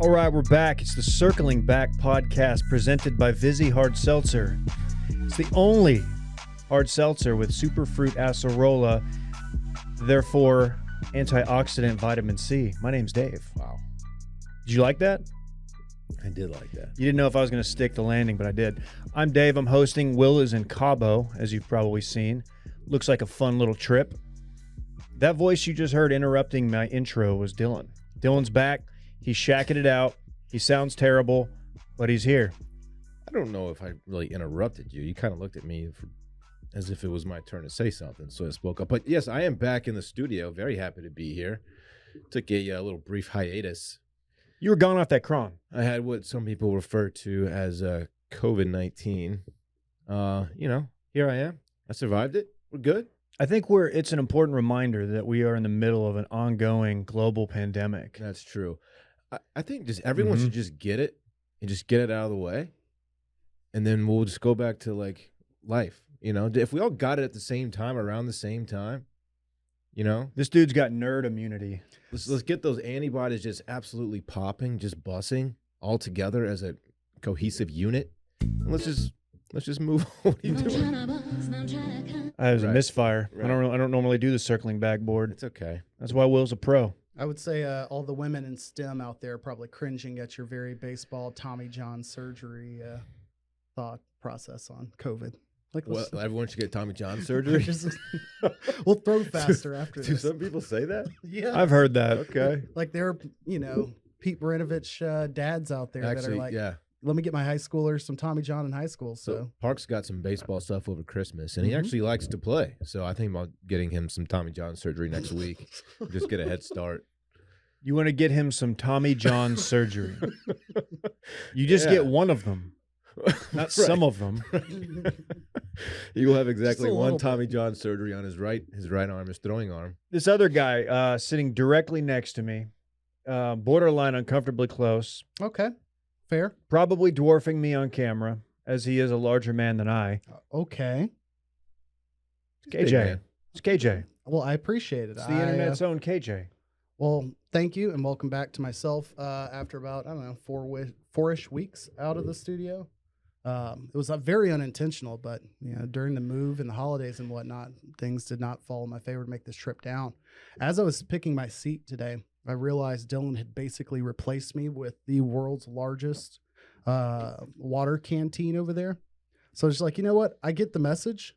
All right, we're back. It's the Circling Back podcast presented by Vizzy Hard Seltzer. It's the only hard seltzer with superfruit acerola, therefore antioxidant vitamin C. My name's Dave. Wow. Did you like that? I did like that. You didn't know if I was going to stick the landing, but I did. I'm Dave. I'm hosting. Will is in Cabo, as you've probably seen. Looks like a fun little trip. That voice you just heard interrupting my intro was Dylan. Dylan's back. He's shacking it out. He sounds terrible, but he's here. I don't know if I really interrupted you. You kind of looked at me as if it was my turn to say something, so I spoke up. But yes, I am back in the studio. Very happy to be here. Took a little brief hiatus. You were gone off that cron. I had what some people refer to as COVID-19. Here I am. I survived it. We're good. I think it's an important reminder that we are in the middle of an ongoing global pandemic. That's true. I think just everyone should just get it and just get it out of the way. And then we'll just go back to like life. You know, if we all got it at the same time, around the same time, you know, This dude's got nerd immunity. let's get those antibodies just absolutely popping, just bussing all together as a cohesive unit. And let's just move on. What are you doing? That was a Right. misfire. Right. I don't normally do the circling back board. It's okay. That's why Will's a pro. I would say all the women in STEM out there probably cringing at your very baseball Tommy John surgery thought process on COVID. Like, Well, let's- everyone should get Tommy John surgery. we'll throw faster after Do this. some people say that? Yeah, I've heard that. Okay. like there are Pete Baranovich dads out there that are Actually, like, yeah. let me get my high schoolers some Tommy John in high school. So So Park's got some baseball stuff over Christmas, and he Mhm. actually likes to play. So I think about getting him some Tommy John surgery next week. Just get a head start. You want to get him some Tommy John surgery. You just Yeah. get one of them, not some of them. He will have exactly a one little Tommy John surgery on his right arm, his throwing arm. This other guy sitting directly next to me, borderline uncomfortably close, okay, fair. probably dwarfing me on camera, as he is a larger man than I. Okay. It's KJ. man. It's KJ. Well, I appreciate it. It's the internet's own KJ. Well, thank you and welcome back to myself after about, I don't know, four-ish weeks out of the studio. It was very unintentional, but during the move and the holidays and whatnot, things did not fall in my favor to make this trip down. As I was picking my seat today, I realized Dylan had basically replaced me with the world's largest water canteen over there. So it's like, you know what? I get the message.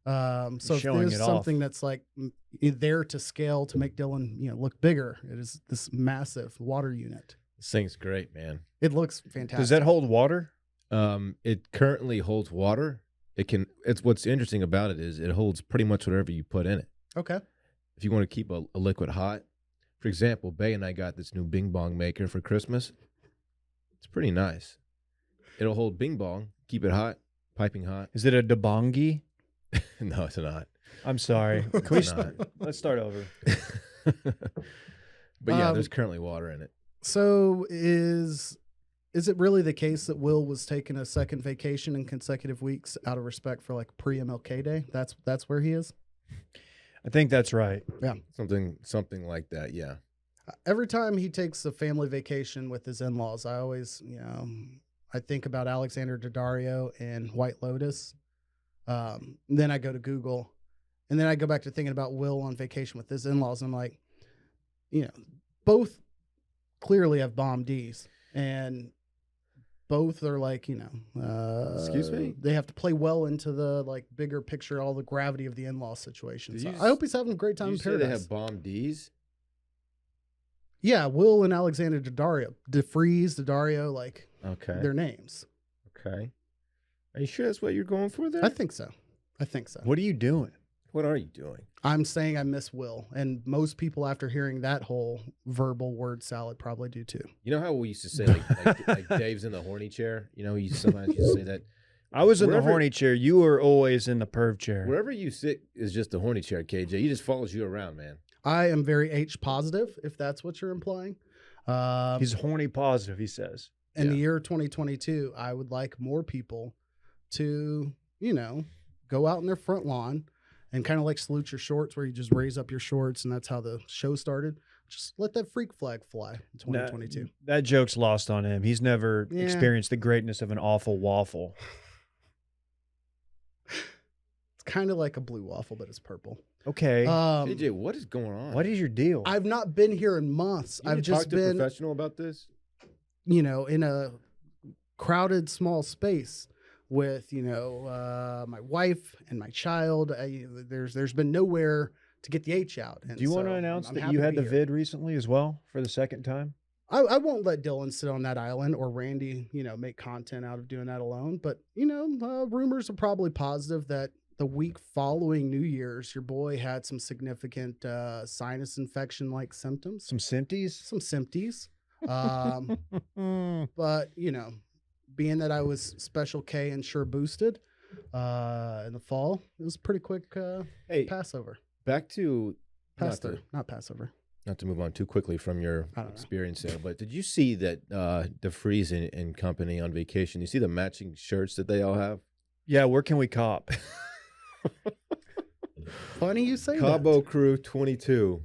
So if Showing there's it off. something that's like there to scale to make Dylan look bigger, it is this massive water unit. This thing's great, man. It looks fantastic. Does that hold water? It currently holds water. It's what's interesting about it is it holds pretty much whatever you put in it. Okay. If you want to keep a liquid hot, for example, Bay and I got this new Bing Bong maker for Christmas. It's pretty nice. It'll hold Bing Bong, keep it hot, piping hot. Is it a debongi? No, it's not. I'm sorry. Can we It's not. let's start over. But yeah, there's currently water in it. So is it really the case that Will was taking a second vacation in consecutive weeks out of respect for like pre-MLK Day? That's where he is? I think that's right. Something like that, yeah. Every time he takes a family vacation with his in-laws, I always, I think about Alexander Daddario and White Lotus. Then I go to Google, and then I go back to thinking about Will on vacation with his in-laws. And I'm like, both clearly have bomb Ds, and both are like, Excuse me? they have to play well into the like bigger picture, all the gravity of the in-law situation. Did So you I hope he's having a great time Did you in say they paradise. have bomb Ds? Yeah, Will and Alexander Daddario, DeFreeze, Daddario, like Okay. their names. Okay. Are you sure that's what you're going for there? I think so. What are you doing? What are you doing? I'm saying I miss Will, and most people after hearing that whole verbal word salad probably do too. You know how we used to say like Dave's in the horny chair? You know, sometimes you say that. I was in the Wherever- horny chair. You were always in the perv chair. Wherever you sit is just the horny chair, KJ. He just follows you around, man. I am very H positive, if that's what you're implying. He's horny positive, he says. In the Yeah. year 2022, I would like more people to, go out in their front lawn and kind of like salute your shorts, where you just raise up your shorts, and that's how the show started. just let that freak flag fly in 2022. That joke's lost on him. He's never experienced the greatness of an awful waffle. It's kind of like a blue waffle, but it's purple. Okay. JJ, what is going on? What is your deal? I've not been here in months. I've just talked to a professional about this. In a crowded small space with my wife and my child. There's been nowhere to get the H out. And do you want to announce that you had the vid recently as well for the second time? I won't let Dylan sit on that island or Randy, make content out of doing that alone. But rumors are probably positive that the week following New Year's, your boy had some significant sinus infection-like symptoms. Some symptoms? Some symptoms. But, being that I was Special K and sure boosted in the fall, it was a pretty quick Passover. Back to... Not Passover. Not to move on too quickly from your experience there, but did you see that DeFreeze and company on vacation, you see the matching shirts that they all have? Yeah, where can we cop? Funny you say Cabo that. Crew 22,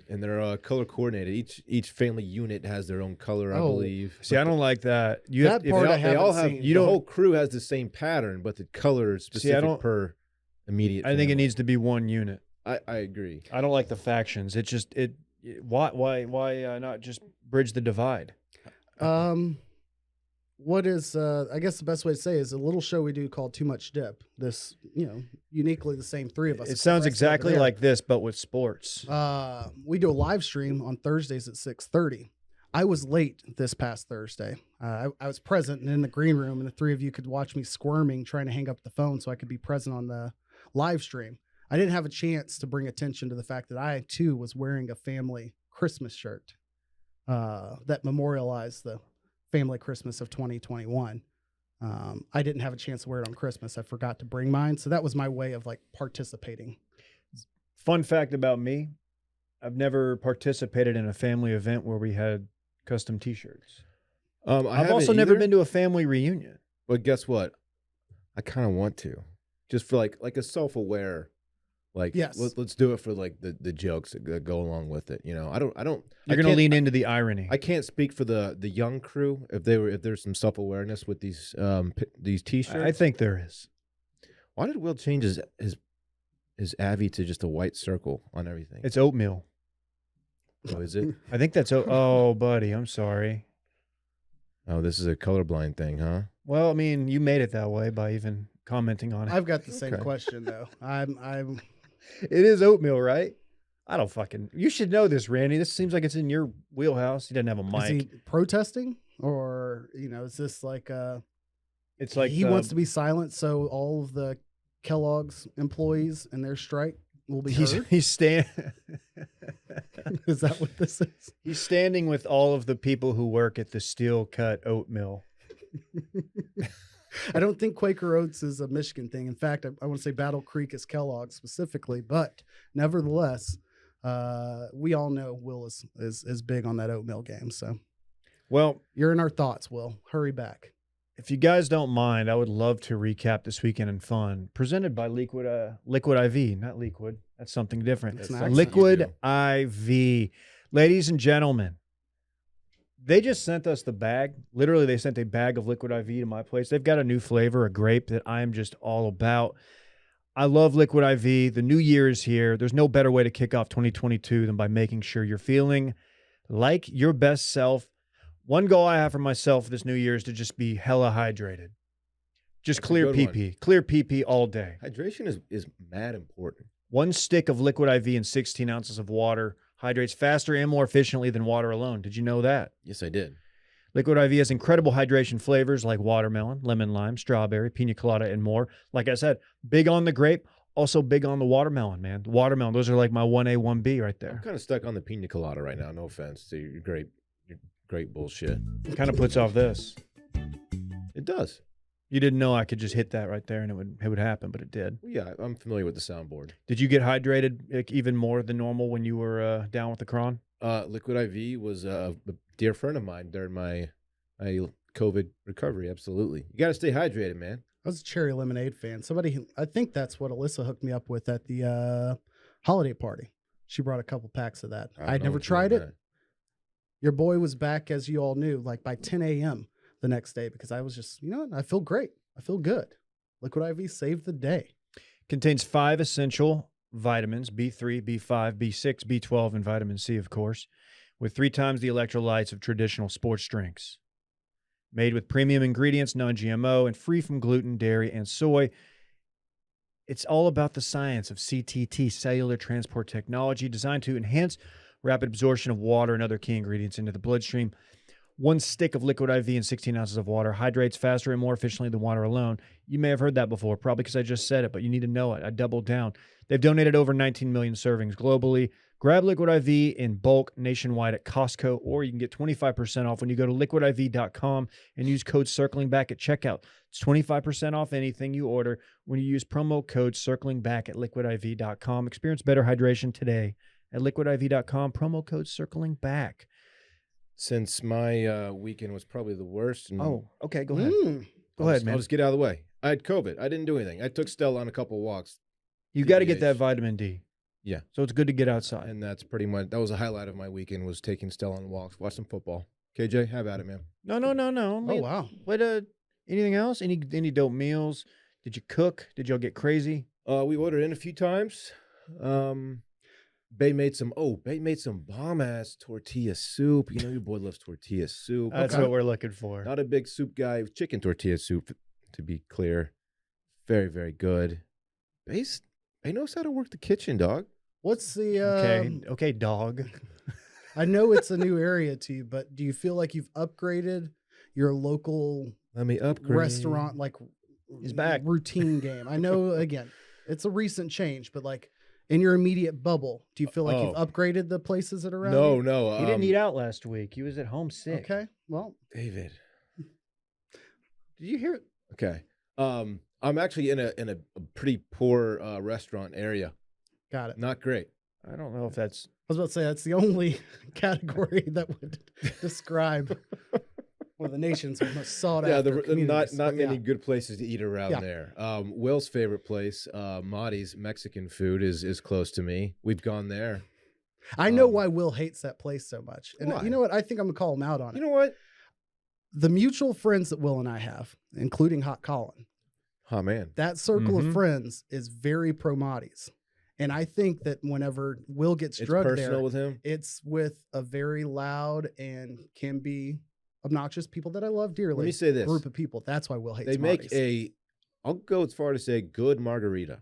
and they're color coordinated. Each family unit has their own color, I believe. See, I don't like that. They all have. The whole crew has the same pattern, but the color is specific per immediate. I think it needs to be one unit. I agree. I don't like the factions. It just why not just bridge the divide? What is I guess the best way to say is a little show we do called Too Much Dip. This, uniquely the same three of us. It sounds exactly like this, but with sports. We do a live stream on Thursdays at 6:30. I was late this past Thursday. I was present and in the green room, and the three of you could watch me squirming, trying to hang up the phone so I could be present on the live stream. I didn't have a chance to bring attention to the fact that I, too, was wearing a family Christmas shirt that memorialized the family Christmas of 2021. I didn't have a chance to wear it on Christmas. I forgot to bring mine. So that was my way of participating. Fun fact about me, I've never participated in a family event where we had custom T-shirts. I've also never been to a family reunion. But guess what? I kind of want to. Just for like a self-aware... yes. Let's do it for the jokes that go along with it. I don't. You're going to lean into the irony. I can't speak for the young crew if there's some self-awareness with these T-shirts. I think there is. Why did Will change his Avi to just a white circle on everything? It's oatmeal. Oh, is it? I think that's oh, buddy, I'm sorry. Oh, this is a colorblind thing, huh? Well, I mean, you made it that way by even commenting on it. I've got the same question though. I'm. It is oatmeal, right? I don't fucking... You should know this, Randy. This seems like it's in your wheelhouse. He doesn't have a mic. Is he protesting? Or, is this it's like he wants to be silent so all of the Kellogg's employees and their strike will be heard? Is that what this is? He's standing with all of the people who work at the steel cut oat mill. I don't think Quaker Oats is a Michigan thing. In fact, I want to say Battle Creek is Kellogg specifically, but nevertheless, we all know Will is big on that oatmeal game. So, well, you're in our thoughts, Will. Hurry back. If you guys don't mind, I would love to recap this weekend in fun, presented by Liquid IV, not Liquid. That's something different. It's Liquid IV. Ladies and gentlemen, they just sent us the bag. Literally, they sent a bag of Liquid IV to my place. They've got a new flavor, a grape, that I am just all about. I love Liquid IV. The new year is here. There's no better way to kick off 2022 than by making sure you're feeling like your best self. One goal I have for myself this new year is to just be hella hydrated. Just clear PP. Clear PP all day. Hydration is mad important. 1 stick of Liquid IV and 16 ounces of water hydrates faster and more efficiently than water alone. Did you know that? Yes, I did. Liquid IV has incredible hydration flavors like watermelon, lemon lime, strawberry, pina colada, and more. Like I said, big on the grape, also big on the watermelon, man. The watermelon, those are like my 1A, 1B right there. I'm kind of stuck on the pina colada right now. No offense to your great bullshit. It kind of puts off this. It does. You didn't know I could just hit that right there and it would happen, but it did. Yeah, I'm familiar with the soundboard. Did you get hydrated even more than normal when you were down with the cron? Liquid IV was a dear friend of mine during my COVID recovery. Absolutely. You got to stay hydrated, man. I was a cherry lemonade fan. I think that's what Alyssa hooked me up with at the holiday party. She brought a couple packs of that. I don't I'd know never what you're tried on it. that. Your boy was back, as you all knew, like by 10 a.m. the next day because I was just, you know what? I feel great. I feel good. Liquid IV saved the day. Contains 5 essential vitamins, B3, B5, B6, B12, and vitamin C, of course, with 3 times the electrolytes of traditional sports drinks. Made with premium ingredients, non-GMO, and free from gluten, dairy, and soy. It's all about the science of CTT, cellular transport technology, designed to enhance rapid absorption of water and other key ingredients into the bloodstream. 1 stick of Liquid IV and 16 ounces of water hydrates faster and more efficiently than water alone. You may have heard that before, probably because I just said it, but you need to know it. I doubled down. They've donated over 19 million servings globally. Grab Liquid IV in bulk nationwide at Costco, or you can get 25% off when you go to liquidiv.com and use code CirclingBack at checkout. It's 25% off anything you order when you use promo code CirclingBack at liquidiv.com. Experience better hydration today at liquidiv.com, promo code CirclingBack. Since my weekend was probably the worst. And Okay, go ahead. I'll Man. just get out of the way. I had COVID. I didn't do anything. I took Stella on a couple walks. You got to get TBH. that vitamin D. Yeah. So it's good to get outside. And that's pretty much, that was a highlight of my weekend, was taking Stella on walks, watch some football. KJ, have at it, man. No. Oh, wow. What? Anything else? Any dope meals? Did you cook? Did y'all get crazy? We ordered in a few times. Bay made some bomb ass tortilla soup. You know your boy loves tortilla soup. That's what we're looking for. Not a big soup guy. Chicken tortilla soup, to be clear. Very, very good. Bay knows how to work the kitchen, dog. What's the Okay, dog. I know it's a new area to you, but do you feel like you've upgraded your local Let me upgrade. restaurant like He's back. routine game? I know again, it's a recent change, but like in your immediate bubble, do you feel like you've upgraded the places that are around you? No. He didn't eat out last week. He was at home sick. Okay. Well, David. Did you hear it? Okay. I'm actually in a pretty poor restaurant area. got it. Not great. I don't know if that's. I was about to say that's the only category that would describe one of the nation's most sought after not communities. many good places to eat around there. Will's favorite place, Marty's Mexican food, is close to me. We've gone there. I know why Will hates that place so much, and why? you know what? I think I'm gonna call him out on it. You know what? The mutual friends that Will and I have, including Hot Colin, Oh man, that circle Mhm. of friends is very pro Marty's. And I think that whenever Will gets it's drugged personal there, with him. it's with a very loud and can be obnoxious people that I love dearly. Let me say this: group of people. That's why Will hates they make Marty's. I'll go as far to say good margarita.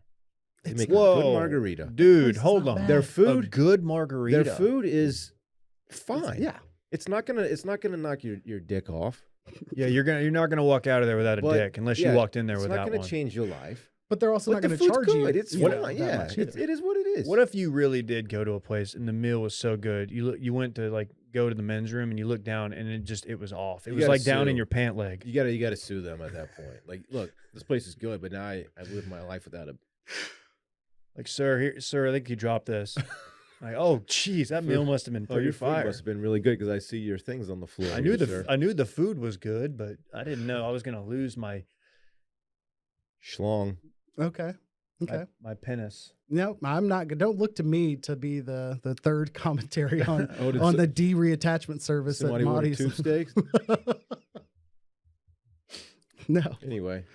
They It's make not- a good Whoa. margarita. Dude, place is hold not on. bad. Their A food, good margarita. their food is fine. It's- yeah. It's not gonna knock your dick off. Yeah, you're not gonna walk out of there without a But, dick unless yeah, you walked in there It's with not that gonna one. change your life. But they're also But not the going to food's charge you. good. It's you know, fine. that Yeah, much it either. is what it is. What if you really did go to a place and the meal was so good? You went to like go to the men's room and you looked down and it was off. It You was gotta like down in sue. your pant leg. you gotta sue them at that point? Like, look, this place is good, but now I've lived my life without a Like, sir, I think you dropped this. Like, oh, geez, that meal must have been pretty your food fire. must have been really good because I see your things on the floor. I knew sir. I knew the food was good, but I didn't know I was gonna lose my Schlong. Okay. Okay. my penis. No, I'm not. Don't look to me to be the third commentary on Oh, did on so- the D reattachment service at somebody order Marty's. tube steaks? No. Anyway,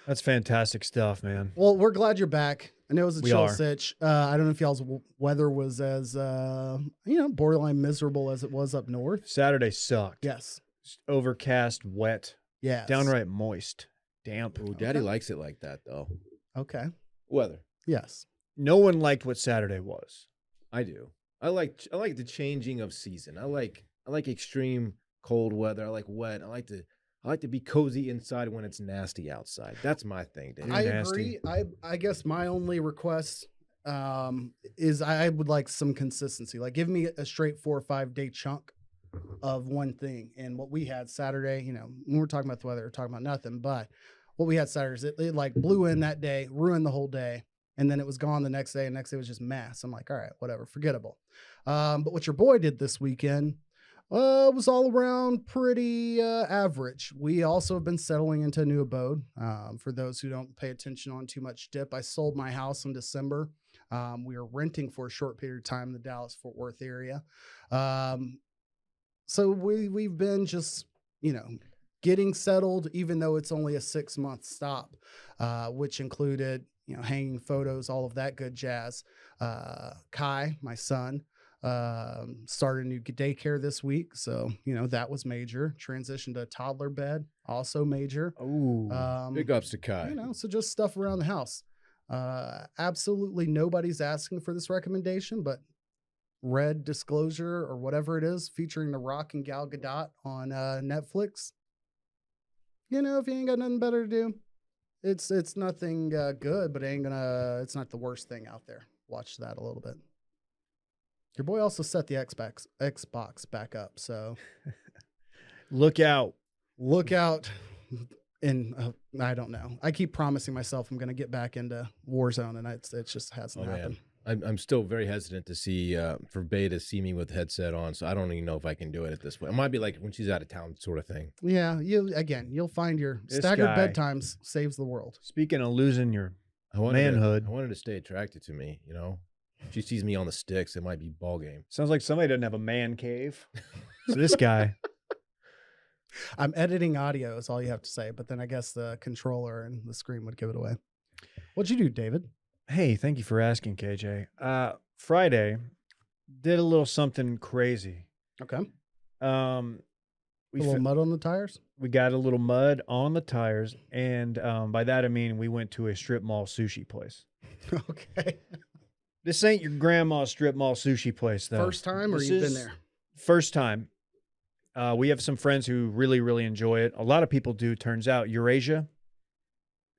That's fantastic stuff, man. Well, we're glad you're back. I know it was a We chill are. sitch. I don't know if y'all's weather was as borderline miserable as it was up north. Saturday sucked. Yes. Just overcast, wet, Yes. downright moist, damp. ooh, Daddy Okay. likes it like that though. Okay. Weather. Yes. No one liked what Saturday was. I do. I like the changing of season. I like extreme cold weather. I like wet. I like to be cozy inside when it's nasty outside. That's my thing, Dave. I nasty. agree. I guess my only request is I would like some consistency. Like give me a straight 4 or 5 day chunk of one thing. And what we had Saturday, when we're talking about the weather, we're talking about nothing. But what we had Saturday is it like blew in that day, ruined the whole day. And then it was gone the next day. And next day was just mass. I'm like, all right, whatever, forgettable. But what your boy did this weekend was all around pretty average. We also have been settling into a new abode. For those who don't pay attention on too much dip, I sold my house in December. We were renting for a short period of time in the Dallas-Fort Worth area. So we've been just, getting settled, even though it's only a 6-month stop, which included, hanging photos, all of that good jazz. Kai, my son, started a new daycare this week. So, that was major. Transitioned to a toddler bed, also major. Oh, Big ups to Kai. So just stuff around the house. Absolutely nobody's asking for this recommendation, but read Disclosure or whatever it is, featuring The Rock and Gal Gadot on Netflix. If you ain't got nothing better to do, it's nothing good, but it's not the worst thing out there. Watch that a little bit. Your boy also set the Xbox back up, so look out. And I don't know. I keep promising myself I'm going to get back into Warzone, and it just hasn't happened. I'm still very hesitant to see for Bay to see me with headset on, so I don't even know if I can do it at this point. It might be like when she's out of town, sort of thing. Yeah, you'll find your staggered bedtimes saves the world. Speaking of losing your manhood, I wanted to stay attracted to me. If she sees me on the sticks, it might be ball game. Sounds like somebody doesn't have a man cave. So this guy. I'm editing audio is all you have to say, but then I guess the controller and the screen would give it away. What'd you do, David? Hey, thank you for asking, KJ. Friday, did a little something crazy. Okay. A little mud on the tires? We got a little mud on the tires, and by that I mean we went to a strip mall sushi place. Okay. This ain't your grandma's strip mall sushi place, though. First time, or you've been there? First time. We have some friends who really, really enjoy it. A lot of people do, turns out. Eurasia.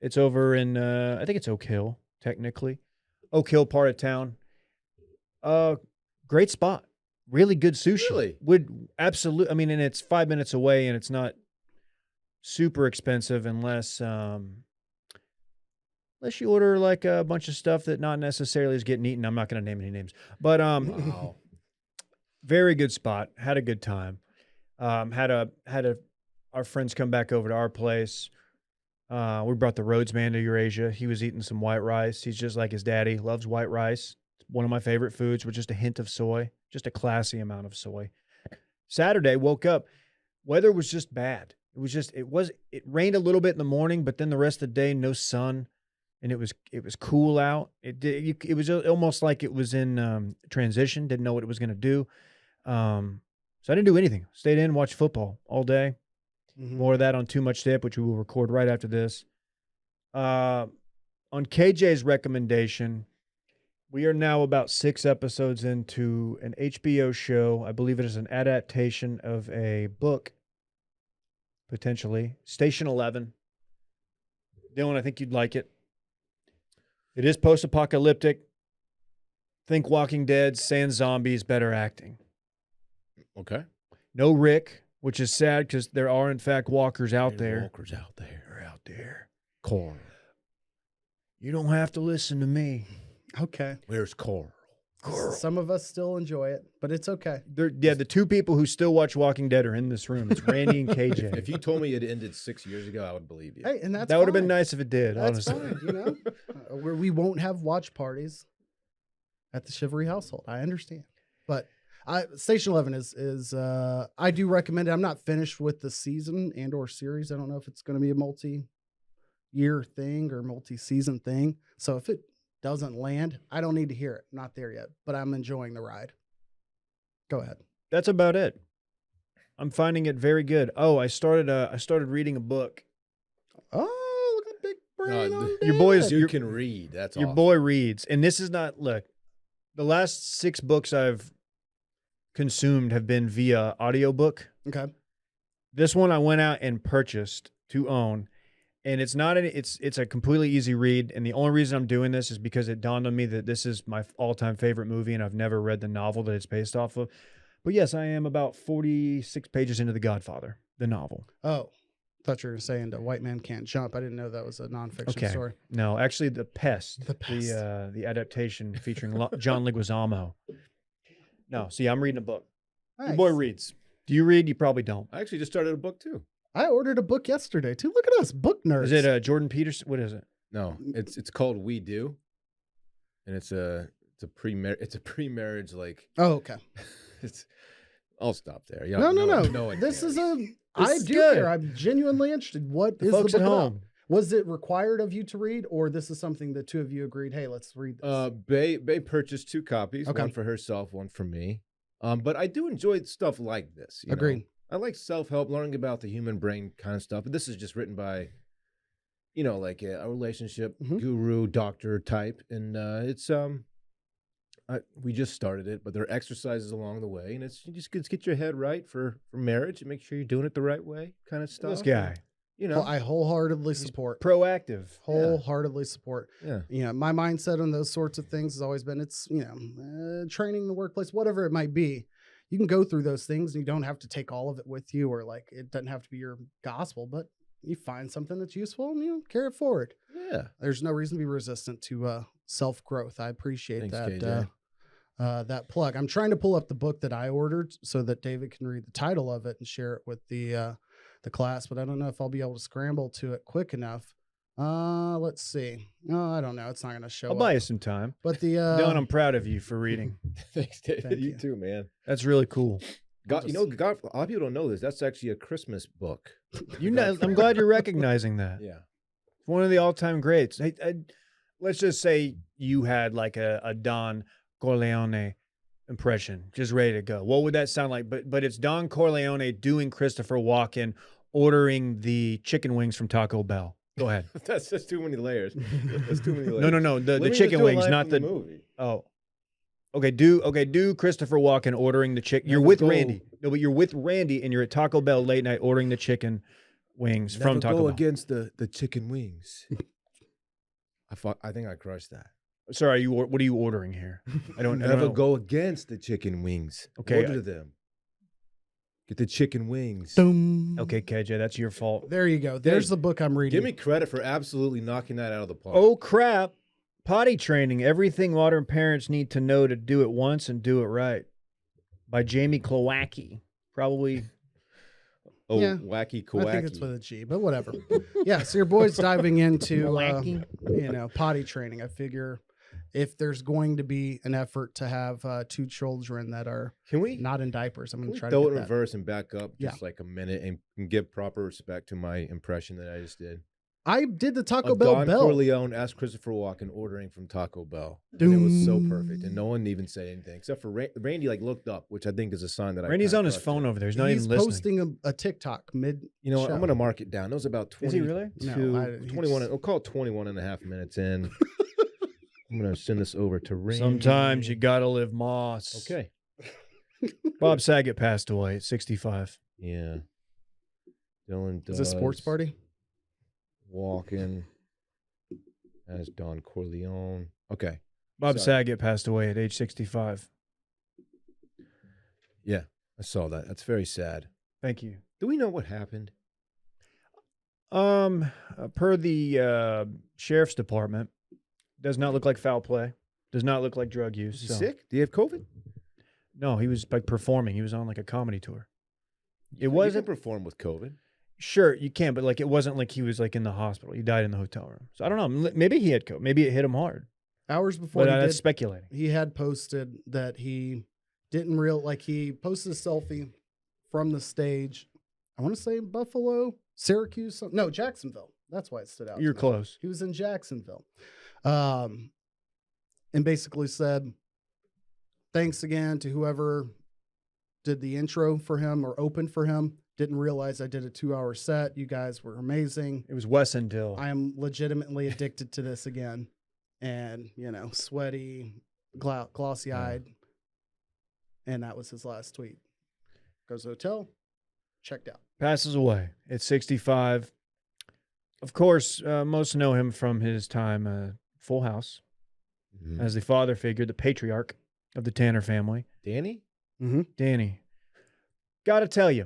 It's over in, I think it's Oak Hill, technically. Oak Hill part of town. Great spot. Really good sushi. Really? And it's 5 minutes away, and it's not super expensive unless you order like a bunch of stuff that not necessarily is getting eaten. I'm not going to name any names. But Wow. Very good spot. Had a good time. Our friends come back over to our place. We brought the Rhodes man to Eurasia. He was eating some white rice. He's just like his daddy, loves white rice. It's one of my favorite foods with just a hint of soy, just a classy amount of soy. Saturday, woke up, weather was just bad. It rained a little bit in the morning, but then the rest of the day, no sun, and it was cool out. It was almost like it was in transition. Didn't know what it was going to do. So I didn't do anything. Stayed in, watched football all day. Mm-hmm. More of that on Too Much Dip, which we will record right after this. On KJ's recommendation, we are now about 6 episodes into an HBO show. I believe it is an adaptation of a book, potentially. Station 11. Dylan, I think you'd like it. It is post-apocalyptic. Think Walking Dead, sans zombies, better acting. Okay. No Rick, which is sad because there are, in fact, walkers out there. Walkers out there. They're out there. Carl. You don't have to listen to me. Okay. Where's Carl? Some of us still enjoy it, but it's okay. The two people who still watch Walking Dead are in this room. It's Randy and KJ. If you told me it ended 6 years ago, I would believe you. Hey, and that would have been nice if it did, that's honestly. Fine, where we won't have watch parties at the Chivalry household. I understand. But Station 11 is I do recommend it. I'm not finished with the season and or series. I don't know if it's going to be a multi-year thing or multi-season thing. So if it doesn't land, I don't need to hear it. I'm not there yet, but I'm enjoying the ride. Go ahead. That's about it. I'm finding it very good. Oh, I started reading a book. Oh, look at the big brain on your boys. You can read. That's your awesome. boy reads, and this is not. Look, the last 6 books I've consumed have been via audiobook. Okay. This one I went out and purchased to own, and it's a completely easy read. And the only reason I'm doing this is because it dawned on me that this is my all-time favorite movie, and I've never read the novel that it's based off of. But yes, I am about 46 pages into The Godfather, the novel. Oh, I thought you were saying The White Man Can't Jump. I didn't know that was a nonfiction story. No, actually, The Pest. The Pest. The adaptation featuring John Leguizamo. No, see, I'm reading a book. Nice. Your boy reads. Do you read? You probably don't. I actually just started a book too. I ordered a book yesterday too. Look at us, book nerds. Is it Jordan Peterson? What is it? No, it's called We Do, and it's a pre-marriage like. Oh, okay. I'll stop there. Yeah, No. This is I do care. I'm genuinely interested. What is folks the book at about? home. Was it required of you to read, or this is something the two of you agreed? Hey, let's read this. Bay purchased 2 copies, Okay. one for herself, one for me. But I do enjoy stuff like this. You Agreed. know? I like self-help, learning about the human brain kind of stuff. But this is just written by, like a relationship guru, doctor type, and it's we just started it, but there are exercises along the way, and it's get your head right for marriage and make sure you're doing it the right way, kind of stuff. This guy, Well, I wholeheartedly support. proactive. Wholeheartedly support. Yeah. My mindset on those sorts of things has always been it's training in the workplace, whatever it might be. You can go through those things and you don't have to take all of it with you, or like it doesn't have to be your gospel, but you find something that's useful and you carry it forward. Yeah. There's no reason to be resistant to self-growth. I appreciate Thanks, that. KJ. That plug. I'm trying to pull up the book that I ordered so that David can read the title of it and share it with the class, but I don't know if I'll be able to scramble to it quick enough. Let's see. No, I don't know. It's not going to show I'll up. buy you some time. But the Dylan, I'm proud of you for reading. Thanks, David. Thank you you. too, man. That's really cool. God, a lot of people don't know this. That's actually a Christmas book. I'm glad you're recognizing that. Yeah. It's one of the all-time greats. Let's just say you had like a Don Corleone impression, just ready to go. What would that sound like? But it's Don Corleone doing Christopher Walken ordering the chicken wings from Taco Bell. Go ahead. That's just too many layers. That's too many layers. No. The Let me chicken just do a wings, line not from the movie. Oh. Okay, do Christopher Walken ordering the chicken. You're with Randy. No, but you're with Randy and you're at Taco Bell late night ordering the chicken wings from Taco Bell. Against the chicken wings. I think I crushed that. Sorry, what are you ordering here? I don't know. Go against the chicken wings. Okay. Order them. Get the chicken wings. Dum. Okay, KJ, that's your fault. There you go. There's the book I'm reading. Give me credit for absolutely knocking that out of the park. Oh crap. Potty training, everything modern parents need to know to do it once and do it right. By Jamie Klowacki. Probably. Oh, Yeah. wacky I Kowaki. think it's with a G, but whatever. Yeah, so your boy's diving into Wacky. potty training. I figure if there's going to be an effort to have 2 children that are Can we not in diapers, I'm going to try throw to it get in that. reverse and back up Yeah. just like a minute and give proper respect to my impression that I just did? I did the Taco Bell Don bell. Corleone asked Christopher Walken ordering from Taco Bell. And it was so perfect, and no one even said anything except for Randy. Like looked up, which I think is a sign that Randy's I on his crushed phone it. over there. He's not He's even listening. posting a TikTok mid. You know what? show. I'm gonna mark it down. It was about 20. Is he really? No, 21. We'll call it 21 and a half minutes in. I'm gonna send this over to Randy. Sometimes you gotta live moss. Okay. Bob Saget passed away at 65. Yeah. Dylan does. Is this sports party? Walking as Don Corleone. Okay. Bob Sorry. Saget passed away at age 65. Yeah, I saw that. That's very sad. Thank you. Do we know what happened? Per the sheriff's department, does not look like foul play. Does not look like drug use. Is he so- sick? Do you have COVID? No, he was like performing. He was on like a comedy tour. It You wasn't. can perform with COVID. Sure, you can, but like it wasn't like he was like in the hospital. He died in the hotel room. So I don't know. Maybe he had COVID. Maybe it hit him hard. Hours before But he that's did, speculating. he had posted that he didn't he posted a selfie from the stage. I want to say Buffalo, Syracuse, no, Jacksonville. That's why it stood out. You're to me. close. He was in Jacksonville. And basically said, thanks again to whoever did the intro for him or opened for him. Didn't realize I did a 2-hour set. You guys were amazing. It was Wesson Dill. I am legitimately addicted to this again. And, sweaty, glossy eyed. And that was his last tweet. Goes to the hotel, checked out. Passes away at 65. Of course, most know him from his time Full House Mhm. as the father figure, the patriarch of the Tanner family. Danny? Mm-hmm. Danny. Got to tell you,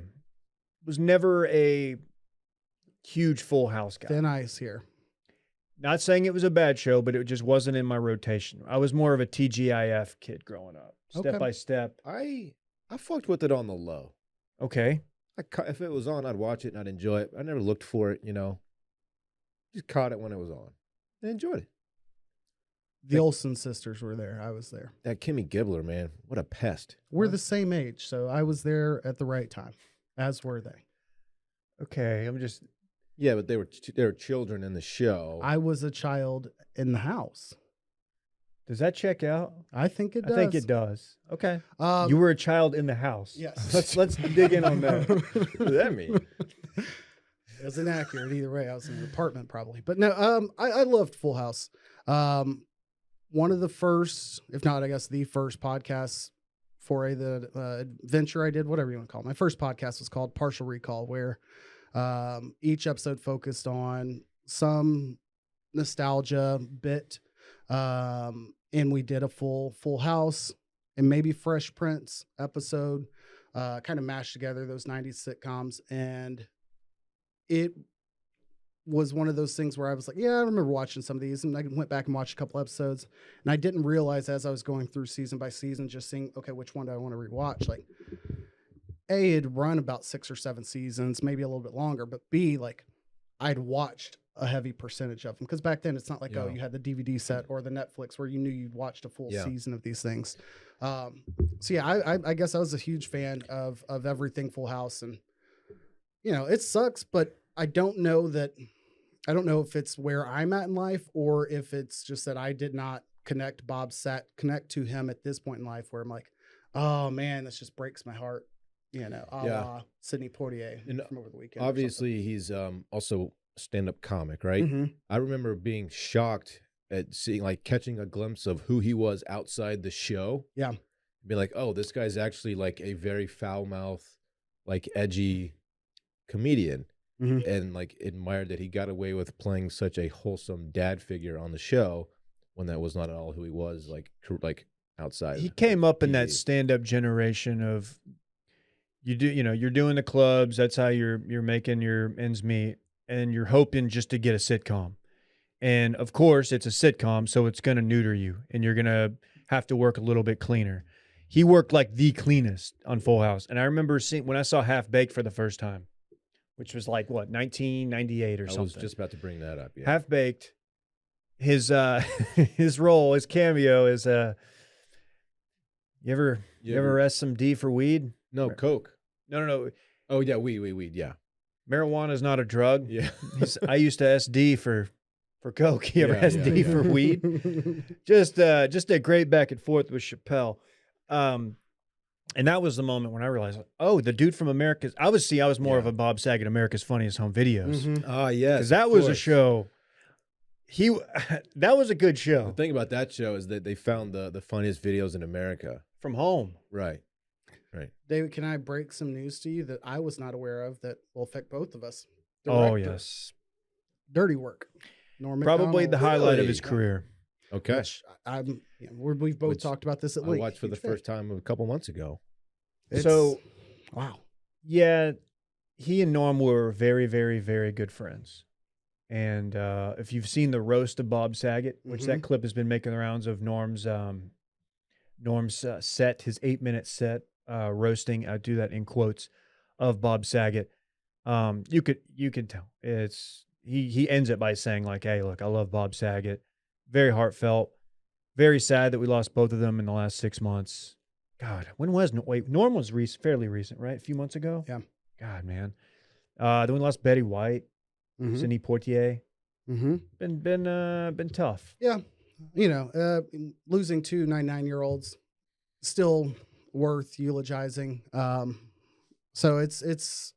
was never a huge Full House guy. Thin ice here. Not saying it was a bad show, but it just wasn't in my rotation. I was more of a TGIF kid growing up, step Okay. by step. I fucked with it on the low. Okay. If it was on, I'd watch it and I'd enjoy it. I never looked for it, Just caught it when it was on. I enjoyed it. The Olsen sisters were there. I was there. That Kimmy Gibbler, man, what a pest. We're the same age, so I was there at the right time, as were they. Okay, I'm just. Yeah, but they were children in the show. I was a child in the house. Does that check out? I think it does. I think it does. Okay. Um, You were a child in the house. Yes. Let's dig in on that. What does that mean? It was inaccurate either way. I was in an apartment probably, but no. I loved Full House. One of the first, if not, I guess the first podcast foray, the adventure I did, whatever you want to call it. My first podcast was called Partial Recall, where each episode focused on some nostalgia bit, and we did a Full House and maybe Fresh Prince episode, kind of mashed together those 90s sitcoms, and it was one of those things where I was like, yeah, I remember watching some of these, and I went back and watched a couple episodes, and I didn't realize as I was going through season by season, just seeing, okay, which one do I want to rewatch? Like, A, it'd run about 6 or 7 seasons, maybe a little bit longer, but B, like, I'd watched a heavy percentage of them, because back then it's not like, oh, you had the DVD set or the Netflix where you knew you'd watched a full season of these things. So yeah, I guess I was a huge fan of everything Full House, and you know, it sucks, but I don't know if it's where I'm at in life, or if it's just that I did not connect to him at this point in life where I'm like, oh man, this just breaks my heart. You know, a la Sidney Poitier from over the weekend. Obviously, he's also a stand-up comic, right? Mm-hmm. I remember being shocked at seeing, like, catching a glimpse of who he was outside the show. Yeah. Be like, oh, this guy's actually like a very foul-mouthed, like edgy comedian. Mm-hmm. And like admired that he got away with playing such a wholesome dad figure on the show when that was not at all who he was, like outside. He came up in TV. that stand-up generation of you're doing the clubs, that's how you're making your ends meet, and you're hoping just to get a sitcom. And of course, it's a sitcom, so it's going to neuter you, and you're going to have to work a little bit cleaner. He worked like the cleanest on Full House. And I remember seeing when I saw Half Baked for the first time, which was like, what, 1998 or something. I was just about to bring that up. Yeah. Half Baked, his role, his cameo is you ever ask some D for weed? No, Coke. No. Oh yeah, weed. Yeah. Marijuana is not a drug. Yeah. I used to ask D for Coke. You ever asked D for weed? Just a great back and forth with Chappelle. And that was the moment when I realized, oh, the dude from America's. I was more of a Bob Saget, America's Funniest Home Videos. Mm-hmm. Ah, yes. Because that was a show. That was a good show. The thing about that show is that they found the funniest videos in America. From home. Right. David, can I break some news to you that I was not aware of that will affect both of us? Oh, yes. Dirty Work. Norm Probably Macdonald. the highlight of Really? his career. Okay. Which we've both talked about this at I length. watched for the first time a couple months ago. Wow. Yeah, he and Norm were very, very, very good friends. And if you've seen the roast of Bob Saget, which that clip has been making the rounds of Norm's set, his 8-minute set, roasting, I do that in quotes, of Bob Saget. You could tell he ends it by saying like, "Hey, look, I love Bob Saget." Very heartfelt. Very sad that we lost both of them in the last 6 months. God, when was Norm was fairly recent, right? A few months ago. Yeah. God, man. Then we lost Betty White, Sidney Poitier. Mm-hmm. Been tough. Yeah. You know, losing 2 99-year-olds still worth eulogizing. So it's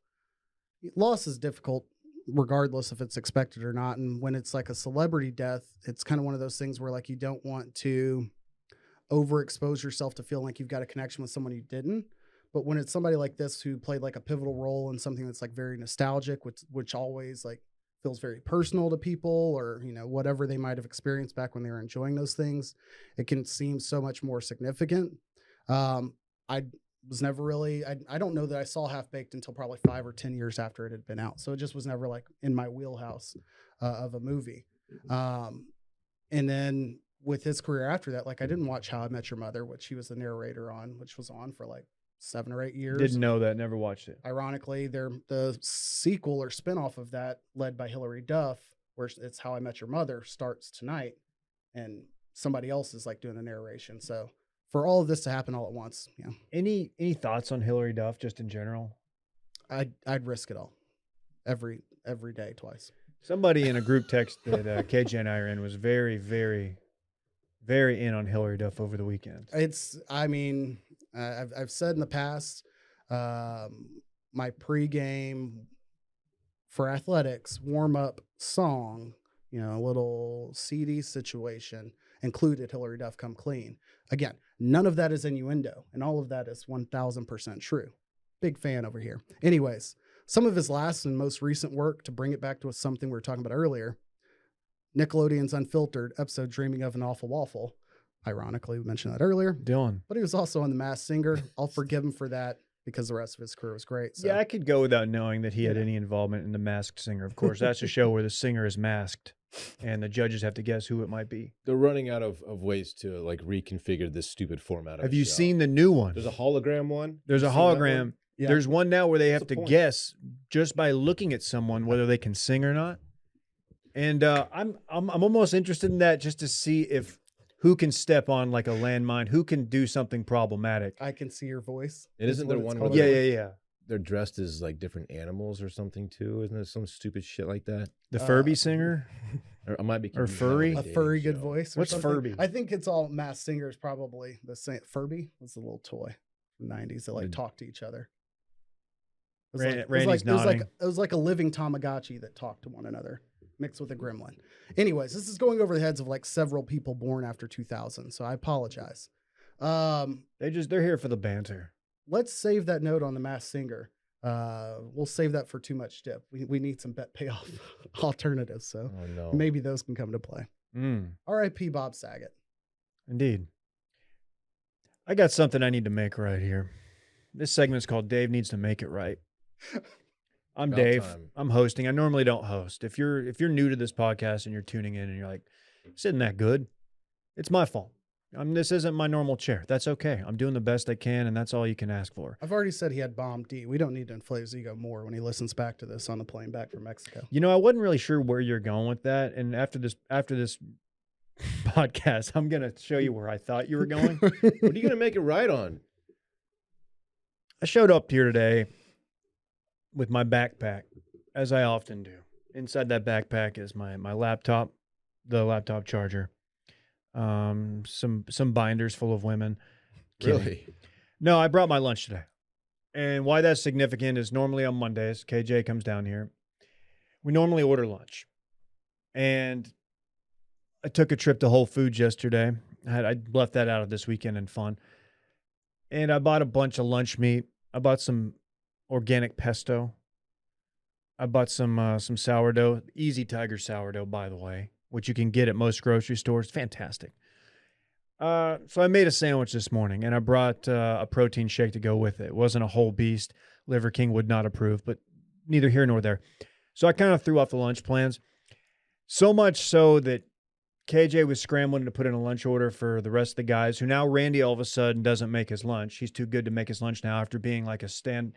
loss is difficult regardless if it's expected or not. And when it's like a celebrity death, it's kind of one of those things where like you don't want to overexpose yourself to feel like you've got a connection with someone you didn't. But when it's somebody like this who played like a pivotal role in something that's like very nostalgic, which always like feels very personal to people, or, you know, whatever they might have experienced back when they were enjoying those things, it can seem so much more significant. I was never really, I don't know that I saw Half Baked until probably 5 or 10 years after it had been out. So it just was never like in my wheelhouse of a movie. And then with his career after that, like I didn't watch How I Met Your Mother, which he was the narrator on, which was on for like 7 or 8 years. Didn't know that. Never watched it. Ironically, the sequel or spinoff of that, led by Hilary Duff, where it's How I Met Your Mother, starts tonight. And somebody else is like doing the narration. So for all of this to happen all at once, yeah, Any thoughts on Hillary Duff just in general? I'd risk it all every day, twice. Somebody in a group text that KJ and I are in was very, very, very in on Hillary Duff over the weekend. I mean, I've said in the past, my pregame for athletics warm-up song, you know, a little CD situation included Hillary Duff Come Clean. Again, none of that is innuendo, and all of that is 1,000% true. Big fan over here. Anyways, some of his last and most recent work, to bring it back to something we were talking about earlier, Nickelodeon's Unfiltered episode Dreaming of an Awful Waffle. Ironically, we mentioned that earlier. Dylan. But he was also on The Masked Singer. I'll forgive him for that because the rest of his career was great. So. Yeah, I could go without knowing that he had any involvement in The Masked Singer. Of course, that's a show where the singer is masked and the judges have to guess who it might be. They're running out of ways to like reconfigure this stupid format. Have you seen the new one? There's a hologram one. There's a hologram. Yeah. There's one now where they have What's the to point? guess just by looking at someone whether they can sing or not. And I'm almost interested in that just to see if who can step on like a landmine, who can do something problematic. I Can See Your Voice. And isn't there what it's one called. where Yeah. they're dressed as like different animals or something too? Isn't there some stupid shit like that? The Furby singer. Or I might be Or confusing furry? that A with a furry dating good show. voice. Or What's something. Furby? I think it's all Masked Singer is probably the same. Furby was a little toy from the 90s that like talked to each other. It was Randy's nodding. it was like a living Tamagotchi that talked to one another, mixed with a gremlin. Anyways, this is going over the heads of like several people born after 2000, so I apologize. They're here for the banter. Let's save that note on the Masked Singer. We'll save that for too much dip. We need some bet payoff alternatives, so Oh no. maybe those can come to play. Mm, R.I.P. Bob Saget. indeed. I got something I need to make right here. This segment's called Dave Needs to Make It Right. I'm About Dave. time. I'm hosting. I normally don't host. If you're new to this podcast and you're tuning in and you're like, "This isn't that good," it's my fault. This isn't my normal chair. That's okay. I'm doing the best I can, and that's all you can ask for. I've already said he had bomb D. We don't need to inflate his ego more when he listens back to this on the plane back from Mexico. You know, I wasn't really sure where you're going with that, and after this podcast, I'm gonna show you where I thought you were going. What are you gonna make it right on? I showed up here today with my backpack, as I often do. Inside that backpack is my laptop, the laptop charger, some binders full of women. Kidding. Really? No, I brought my lunch today. And why that's significant is normally on Mondays, KJ comes down here. We normally order lunch. And I took a trip to Whole Foods yesterday. I left that out of this weekend and fun. And I bought a bunch of lunch meat. I bought some organic pesto. I bought some sourdough, Easy Tiger sourdough, by the way, which you can get at most grocery stores. Fantastic. So I made a sandwich this morning, and I brought a protein shake to go with it. It wasn't a whole beast. Liver King would not approve, but neither here nor there. So I kind of threw off the lunch plans. So much so that KJ was scrambling to put in a lunch order for the rest of the guys, who now Randy all of a sudden doesn't make his lunch. He's too good to make his lunch now after being like a standout,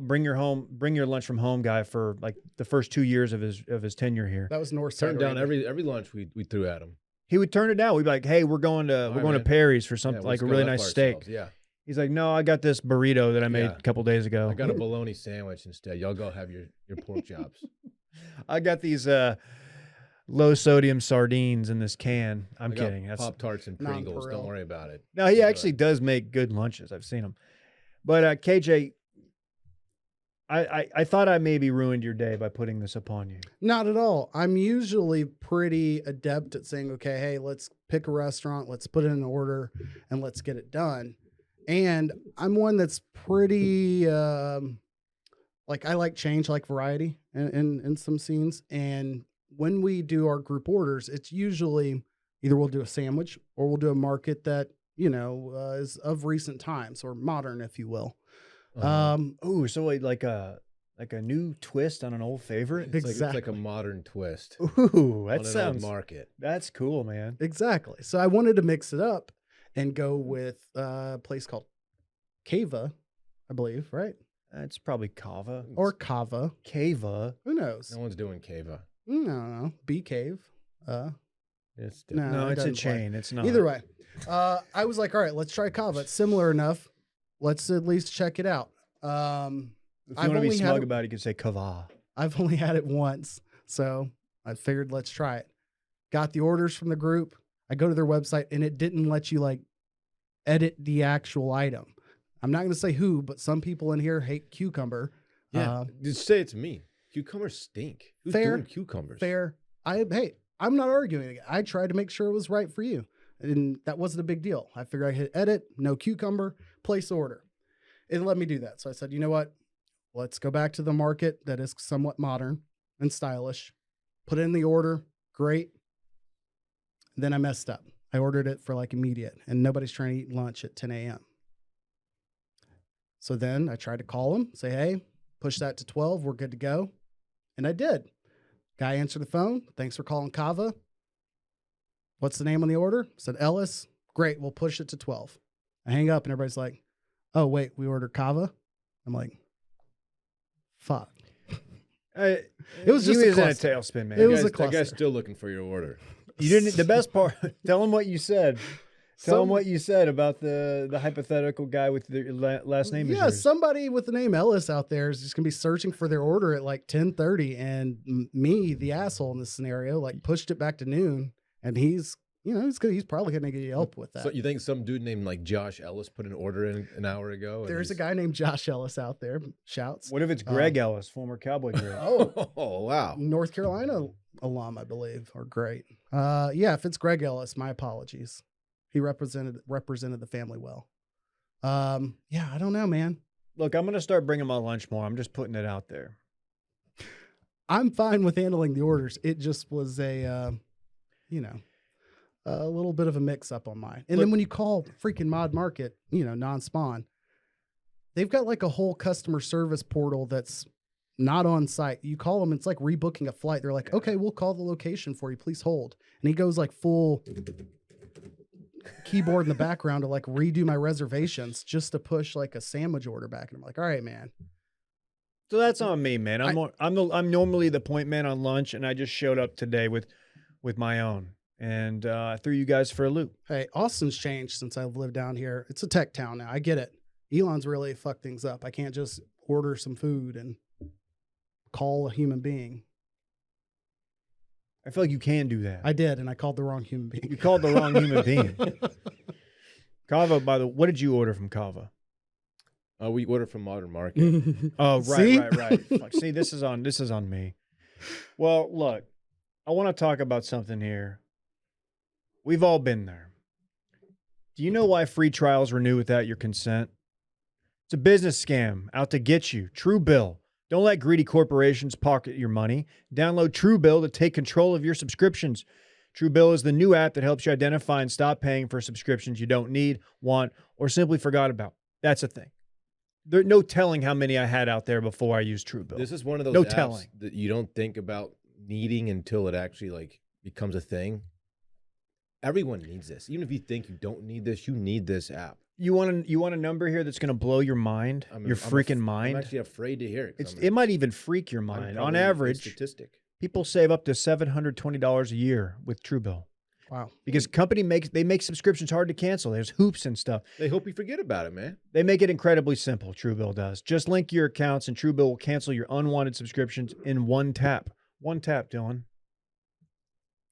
bring your lunch from home guy for like the first 2 years of his tenure here. That was North Turned down every lunch we threw at him. He would turn it down. We'd be like, "Hey, we're going to man. Perry's for something Yeah, like let's a go really F nice steak." ourselves. Yeah. He's like, "No, I got this burrito that I made Yeah. a couple days ago. I got a bologna sandwich instead. Y'all go have your pork chops. I got these low sodium sardines in this can." I'm I got kidding. That's Pop-Tarts and Pringles. Non-Peril. Don't worry about it. No, he Enjoy. actually does make good lunches. I've seen him. But KJ, I thought I maybe ruined your day by putting this upon you. Not at all. I'm usually pretty adept at saying, okay, hey, let's pick a restaurant, let's put in an order, and let's get it done. And I'm one that's pretty, I like change, I like variety in some scenes. And when we do our group orders, it's usually either we'll do a sandwich or we'll do a market that, is of recent times or modern, if you will. Oh, so like a new twist on an old favorite. It's like a modern twist. Ooh, on that an sounds old market. That's cool, man. Exactly. So I wanted to mix it up and go with a place called Cava, I believe, right? It's probably Kava Or Cava. Cava. Who knows? No one's doing Cava. No. Bee Cave. It's No, it it's a doesn't play. chain. It's not. Either way, I was like, all right, let's try kava. It's similar enough. Let's at least check it out. If you I've want to be only had smug it- about it, you can say kava. I've only had it once, so I figured let's try it. Got the orders from the group. I go to their website and it didn't let you like edit the actual item. I'm not going to say who, but some people in here hate cucumber. Yeah, just say it to me. Cucumbers stink. Who's Fair. doing cucumbers? Fair. Hey, I'm not arguing it. I tried to make sure it was right for you. And that wasn't a big deal. I figured I hit edit, no cucumber, place order. It let me do that. So I said, you know what? Let's go back to the market that is somewhat modern and stylish. Put in the order. Great. Then I messed up. I ordered it for like immediate, and nobody's trying to eat lunch at 10 a.m. So then I tried to call them, say, hey, push that to 12. We're good to go. And I did. Guy answered the phone. Thanks for calling Kava. What's the name on the order? Said Ellis. Great. We'll push it to 12. I hang up and everybody's like, oh, wait, we ordered Kava. I'm like, fuck. It was just a in a cluster. tailspin, man. It was a That guy's cluster. still looking for your order. You didn't. The best part. Tell him what you said. Tell him Some- what you said about the hypothetical guy with the last name. is Yeah, yours. somebody with the name Ellis out there is just gonna be searching for their order at like 10:30, and me, the asshole in this scenario, like pushed it back to noon, and he's probably gonna get help with that. So you think some dude named like Josh Ellis put an order in an hour ago? and There's a he's- guy named Josh Ellis out there. Shouts. What if it's Greg Ellis, former Cowboy Greg? Oh wow. North Carolina alum, I believe, or great. Yeah, if it's Greg Ellis, my apologies. He represented the family well. Yeah, I don't know, man. Look, I'm gonna start bringing my lunch more. I'm just putting it out there. I'm fine with handling the orders. It just was a little bit of a mix up on mine. And then when you call freaking Mod Market, non-spawn, they've got like a whole customer service portal that's not on site. You call them, it's like rebooking a flight. They're like, okay, we'll call the location for you. Please hold. And he goes like full keyboard in the background to like redo my reservations just to push like a sandwich order back. And I'm like, all right, man. So that's on me, man. I'm normally the point man on lunch, and I just showed up today with my own, and I threw you guys for a loop. Hey, Austin's changed since I've lived down here. It's a tech town now. I get it. Elon's really fucked things up. I can't just order some food and call a human being. I feel like you can do that. I did, and I called the wrong human being. You called the wrong human being. Kava, by the way, what did you order from Kava? We ordered from Modern Market. Oh, See? right. Fuck, see, this is on me. Well, look, I want to talk about something here. We've all been there. Do you know why free trials renew without your consent? It's a business scam out to get you. Truebill. Don't let greedy corporations pocket your money. Download Truebill to take control of your subscriptions. Truebill is the new app that helps you identify and stop paying for subscriptions you don't need, want, or simply forgot about. That's a thing. There's no telling how many I had out there before I used Truebill. This is one of those No apps telling. that you don't think about needing until it actually like becomes a thing. Everyone needs this. Even if you think you don't need this, you need this app. You want a number here that's going to blow your mind, your freaking mind. I'm actually afraid to hear it. It might even freak your mind. On average, statistic. people save up to $720 a year with Truebill Wow. because they make subscriptions hard to cancel. There's hoops and stuff. They hope you forget about it, man. They make it incredibly simple. Truebill does. Just link your accounts, and Truebill will cancel your unwanted subscriptions in one tap. One tap, Dylan.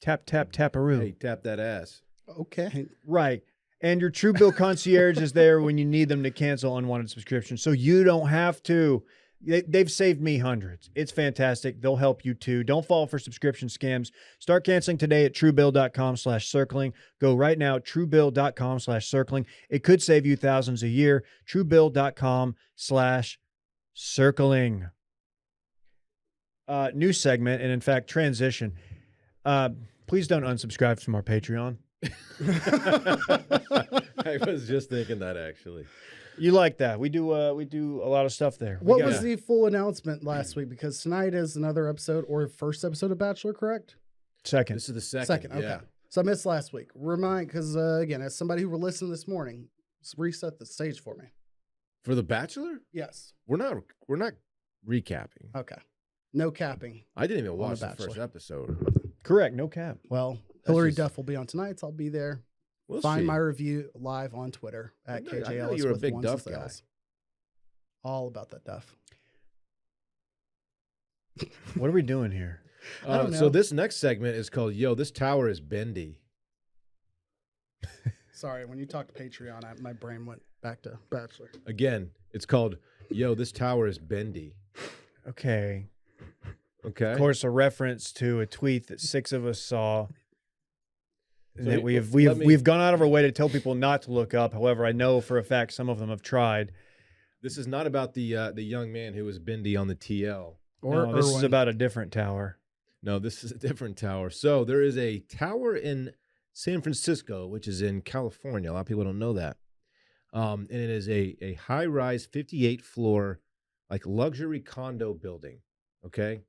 Tap, tap, taparoo. Hey, tap that ass. Okay. Right. And your Truebill concierge is there when you need them to cancel unwanted subscriptions. So you don't have to. They've saved me hundreds. It's fantastic. They'll help you too. Don't fall for subscription scams. Start canceling today at truebill.com/circling. Go right now, truebill.com/circling. It could save you thousands a year. Truebill.com/circling. New segment, and in fact, transition. Please don't unsubscribe from our Patreon. I was just thinking that actually. You like that? We do a lot of stuff there. What was the full announcement last week? Because tonight is another episode or first episode of Bachelor, correct? second? This is the second. Second, okay. Yeah. So I missed last week. Because again, as somebody who were listening this morning, reset the stage for me. For The Bachelor, Yes. we're not recapping. Okay. No capping. I didn't even On watch The the first Bachelor. episode. Correct. No cap. Well, Hillary just- Duff will be on tonight's. I'll be there. We'll Find see. my review live on Twitter at I know KJLS you're a with big ones and Duff guy. sales. All about that Duff. What are we doing here? I don't know. So this next segment is called "Yo, this tower is bendy." Sorry, when you talked Patreon, my brain went back to Bachelor. Again, it's called "Yo, this tower is bendy." Okay. Okay. Of course, a reference to a tweet that 6 of us saw. And So that we've gone out of our way to tell people not to look up. However, I know for a fact some of them have tried. This is not about the young man who was bendy on the TL. No, this is about a different tower. No, this is a different tower. So there is a tower in San Francisco, which is in California. A lot of people don't know that. And it is a high-rise 58-floor, like luxury condo building. Okay.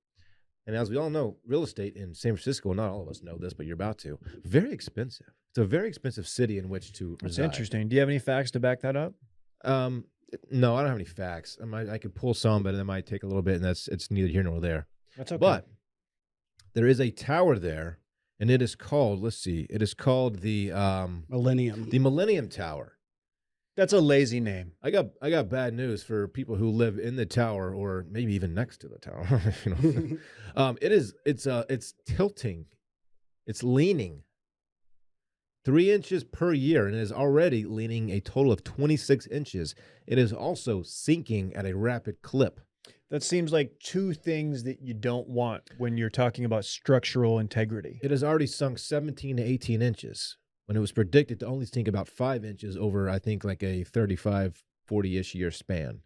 And as we all know, real estate in San Francisco, not all of us know this, but you're about to, very expensive. It's a very expensive city in which to That's reside. interesting. Do you have any facts to back that up? No, I don't have any facts. I could pull some, but it might take a little bit, and it's neither here nor there. That's okay. But there is a tower there, and it is called, let's see, it is called the Millennium. Millennium Tower. That's a lazy name. I got bad news for people who live in the tower or maybe even next to the tower. You know? It's tilting. It's leaning 3 inches per year, and it is already leaning a total of 26 inches. It is also sinking at a rapid clip. That seems like 2 things that you don't want when you're talking about structural integrity. It has already sunk 17 to 18 inches when it was predicted to only sink about 5 inches over, I think, like a 35, 40-ish year span.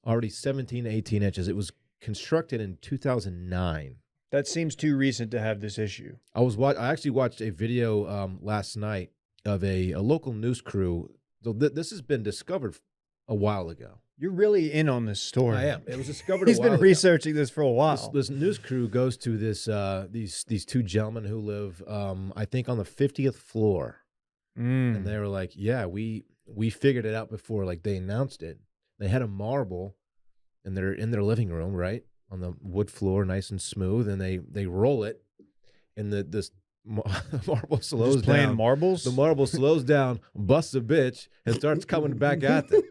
Already 17 to 18 inches. It was constructed in 2009. That seems too recent to have this issue. I actually watched a video last night of a local news crew. So this has been discovered a while ago. You're really in on this story. I am. It was discovered. He's a while been ago. researching this for a while. This news crew goes to these 2 gentlemen who live, I think, on the 50th floor, and they were like, "Yeah, we figured it out before. Like they announced it. They had a marble in their living room, right, on the wood floor, nice and smooth, and they roll it, and this marble slows Just playing down. marbles. The marble slows down, busts a bitch, and starts coming back at them."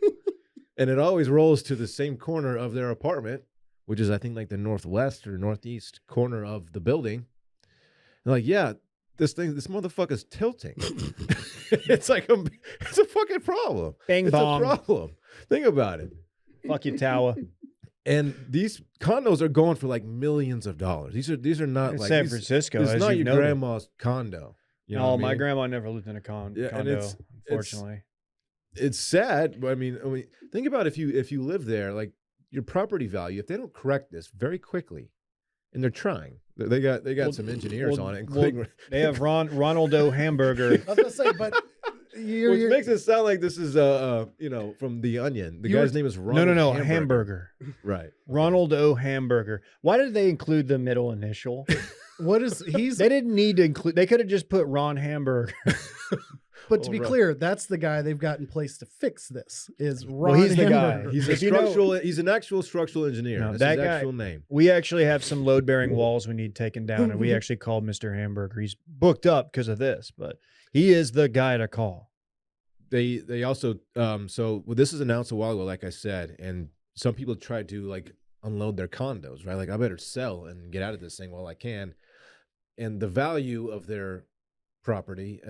And it always rolls to the same corner of their apartment, which is, I think, like the northwest or northeast corner of the building. They're like, yeah, this motherfucker's tilting. It's a fucking problem. Bang It's bong. a problem. Think about it. Fuck you, tower. And these condos are going for like millions of dollars. These are not In like San Francisco, It's as not you've your noted. grandma's condo. You know No, what I my mean? grandma never lived in a Yeah, and condo, unfortunately. It's sad, but I mean, think about if you live there, like your property value, if they don't correct this very quickly, and they're trying, they got some engineers on it, including They have Ronald O. Hamburger. I was gonna say, but which makes it sound like this is from The Onion. The guy's name is Ronald. No, Hamburger. Hamburger. Right. Ronald O. Hamburger. Why did they include the middle initial? what is he's? They didn't need to include. They could have just put Ron Hamburger. But to be right. clear, that's the guy they've got in place to fix this. Is Ron Well, he's the guy. Hamburger. He's If you know- he's an actual structural engineer. No, That's that his guy- actual name. We actually have some load-bearing walls we need taken down, and we actually called Mr. Hamburger. He's booked up because of this, but he is the guy to call. They also this was announced a while ago, like I said, and some people tried to like unload their condos, right? Like I better sell and get out of this thing while I can. And the value of their property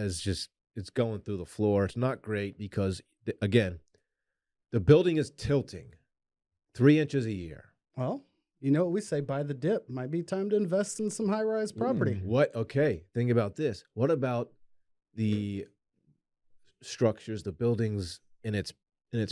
it's going through the floor. It's not great because again, the building is tilting 3 inches a year. Well, you know what we say: buy the dip. Might be time to invest in some high-rise property. What? Okay, think about this. What about the structures, the buildings in its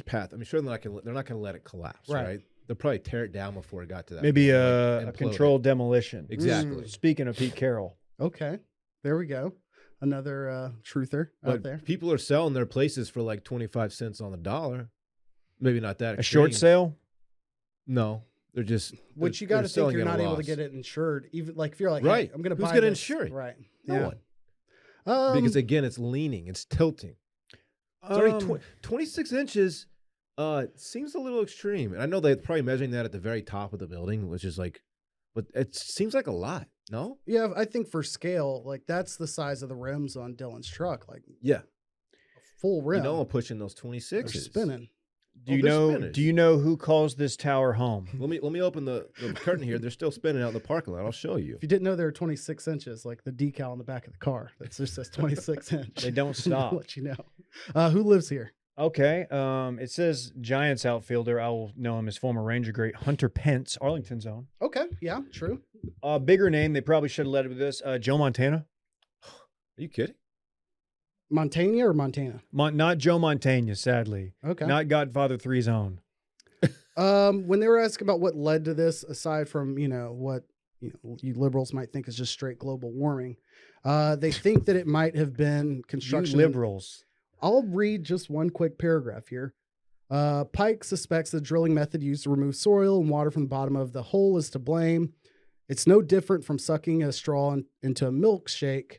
path? I'm sure they're not going to let it collapse, right? They'll probably tear it down before it got to that. Maybe point, a like, implode it. controlled demolition. Exactly. Speaking of Pete Carroll. Okay, there we go. Another truther But out there. people are selling their places for like 25 cents on the dollar. Maybe not that. A short extreme. sale? No, they're just. Which you they're got to think selling you're at a not able to loss. get it insured. Even like if you're like, Right. hey, I'm going to Who's buy gonna this. insure it? Right. No one. Because again, it's leaning, it's tilting. It's already 26 inches. Seems a little extreme. And I know they're probably measuring that at the very top of the building, which is like, but it seems like a lot. No? Yeah, I think for scale, like that's the size of the rims on Dylan's truck, like Yeah. full rim. You know I'm pushing those They're 26s. spinning. Do you they're know? spinners. Do you know who calls this tower home? Let me open the curtain here. They're still spinning out in the parking lot. I'll show you. If you didn't know, they're 26 inches, like the decal on the back of the car. That just says 26 inch. They don't stop. I'll let you know. Who lives here? Okay. It says Giants outfielder. I will know him as former Ranger great Hunter Pence, Arlington's own. Okay, yeah, true. Bigger name. They probably should have led with this. Joe Montana. Are you kidding? Montana or Montana? Not Joe Montana, sadly. Okay. Not Godfather 3's own. When they were asking about what led to this, aside from what you liberals might think is just straight global warming, they think that it might have been construction. You liberals. I'll read just one quick paragraph here. Pike suspects the drilling method used to remove soil and water from the bottom of the hole is to blame. It's no different from sucking a straw into a milkshake.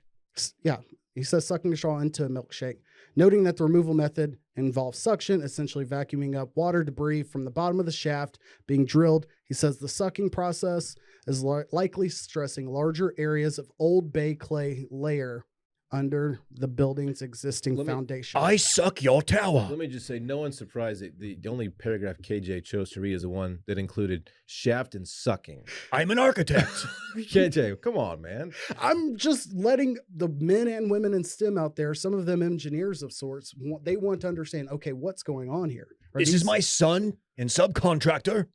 Yeah, he says sucking a straw into a milkshake, noting that the removal method involves suction, essentially vacuuming up water debris from the bottom of the shaft being drilled. He says the sucking process is likely stressing larger areas of old bay clay layer under the building's existing foundation. I suck your tower. Let me just say, no one's surprised that the only paragraph KJ chose to read is the one that included shaft and sucking. I'm an architect. KJ, come on, man. I'm just letting the men and women in STEM out there, some of them engineers of sorts, they want to understand, okay, what's going on here? This is my son and subcontractor.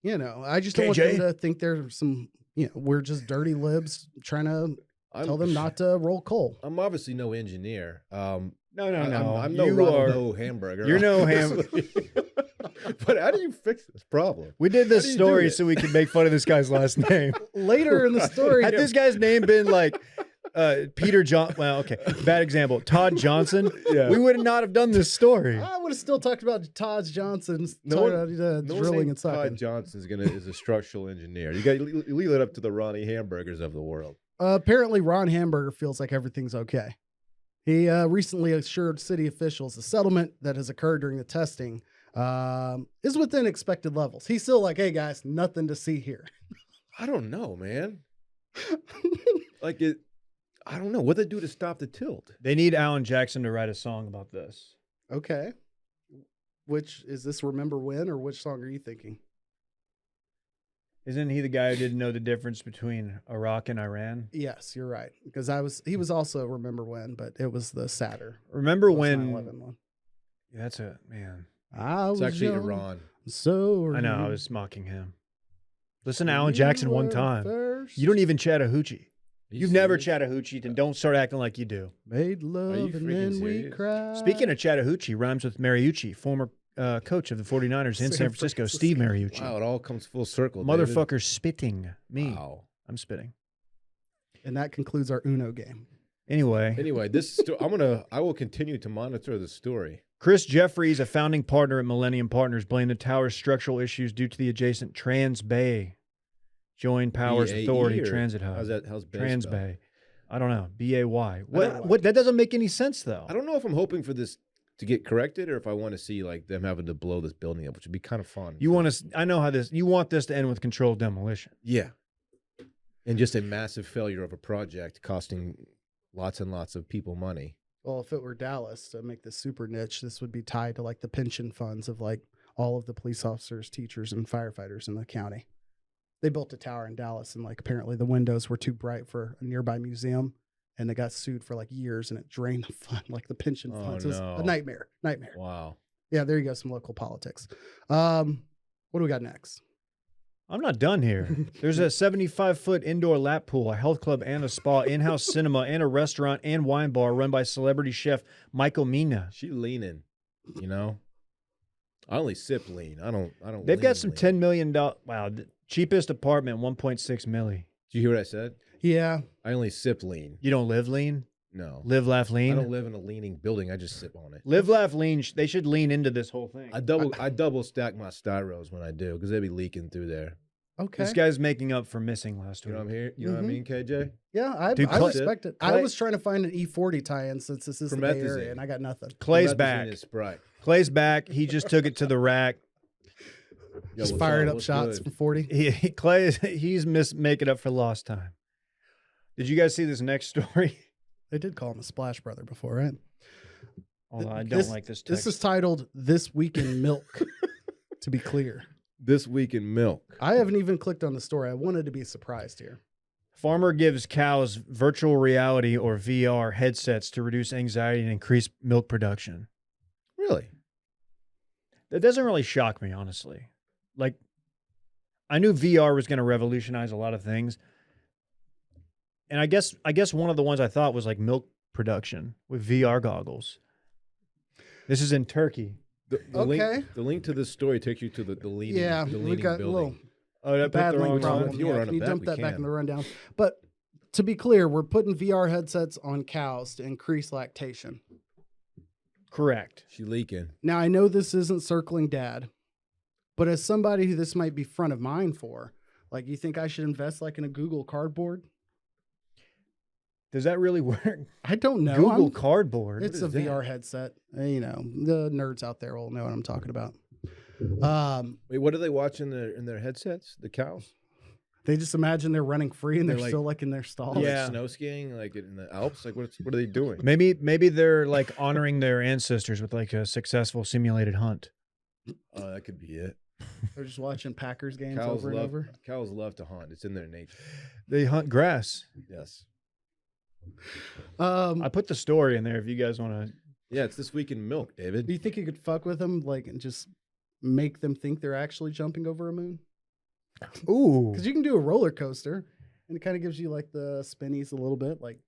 I just don't want them to think there's some, we're just dirty libs trying to tell them not to roll coal. I'm obviously no engineer. No. I'm no Hamburger. You're no ham. But how do you fix this problem? We did this story so we could make fun of this guy's last name. Later in the story, Had this guy's name been like Peter John? Well, okay, bad example. Todd Johnson. Yeah. We would not have done this story. I would have still talked about Todd Johnson's drilling and sucking. Todd Johnson is a structural engineer. You leave it up to the Ronnie Hamburgers of the world. Apparently, Ron Hamburger feels like everything's okay. He recently assured city officials the settlement that has occurred during the testing is within expected levels. He's still like, hey, guys, nothing to see here. I don't know, man. I don't know. What they do to stop the tilt? They need Alan Jackson to write a song about this. Okay. Which is this Remember When, or which song are you thinking? Isn't he the guy who didn't know the difference between Iraq and Iran? Yes, you're right. Because he was also Remember When, but it was the sadder. Remember when? 9/11 one. Yeah, that's a man. It's actually Iran. So I know. I was mocking him. Listen to Alan Jackson one time. You don't even Chattahoochee. You've never Chattahoochee, and don't start acting like you do. Made love and then we cried. Speaking of Chattahoochee, rhymes with Mariucci, former coach of the 49ers in San Francisco, Steve Mariucci. Wow, it all comes full circle. Motherfucker David. spitting me. Wow. I'm spitting. And that concludes our Uno game. Anyway, this I will continue to monitor the story. Chris Jeffries, a founding partner at Millennium Partners, blamed the tower's structural issues due to the adjacent Trans Bay Joint Powers Authority Transit Hub. How's Bay Trans spelled? Bay. I don't know. BAY. What? That doesn't make any sense though. I don't know if I'm hoping for this to get corrected or if I want to see like them having to blow this building up, which would be kind of fun. You want to? I know how this. You want this to end with controlled demolition. Yeah. And just a massive failure of a project costing lots and lots of people money. Well, if it were Dallas, to make this super niche, this would be tied to like the pension funds of like all of the police officers, teachers, and firefighters in the county. They built a tower in Dallas, and like apparently the windows were too bright for a nearby museum, and they got sued for like years, and it drained the fund, like the pension funds. It was a nightmare. Wow. Yeah, there you go. Some local politics. What do we got next? I'm not done here. There's a 75-foot indoor lap pool, a health club, and a spa, in-house cinema, and a restaurant and wine bar run by celebrity chef Michael Mina. She leaning, you know. I only sip lean. I don't. They've lean, got some lean. $10 million. Wow, the cheapest apartment, 1.6 milli. Did you hear what I said? Yeah. I only sip lean. You don't live lean? No. Live, laugh, lean? I don't live in a leaning building. I just sip on it. Live, laugh, lean. They should lean into this whole thing. I double stack my styros when I do because they be leaking through there. Okay. This guy's making up for missing last week. You know what I'm here? You know what I mean, KJ? Yeah, I respect it. I was trying to find an E40 tie-in since this is the Bay Area, and I got nothing. Clay's back. Clay's back. He just took it to the rack. Just fired up shots from 40. He's making up for lost time. Did you guys see this next story? They did call him a Splash Brother before, right? Oh, I don't like this text. This is titled "This Week in Milk." To be clear, This week in milk. I haven't even clicked on the story. I wanted to be surprised here. Farmer gives cows virtual reality or VR headsets to reduce anxiety and increase milk production. Really? That doesn't really shock me, honestly. Like, I knew VR was going to revolutionize a lot of things. And I guess one of the ones I thought was like milk production with VR goggles. This is in Turkey. Okay. The link to this story takes you to the leaning, Yeah, the we leaning got a building. little Oh, that bad put the wrong link one. problem. If you were Yeah, on can it you back, dump we that back in can. the rundown? But to be clear, we're putting VR headsets on cows to increase lactation. Correct. She leaking. Now, I know this isn't circling dad, but as somebody who this might be front of mind for, like, you think I should invest like in a Google Cardboard? Does that really work? I don't know. Google Cardboard. It's a is that? VR headset. You know, the nerds out there will know what I'm talking about. Wait, what do they watch in their headsets? The cows? They just imagine they're running free and they're They're like- still like in their stall. Like Yeah. snow skiing, like in the Alps. Like what are they doing? Maybe they're like honoring their ancestors with like a successful simulated hunt. Oh, that could be it. They're just watching Packers games Cows over and love over. cows love to hunt. It's in their nature. They hunt grass. Yes. I put the story in there if you guys want to. Yeah, it's this week in milk, David. Do you think you could fuck with them, like, and just make them think they're actually jumping over a moon? Ooh. Because you can do a roller coaster, and it kind of gives you like the spinnies a little bit. Like,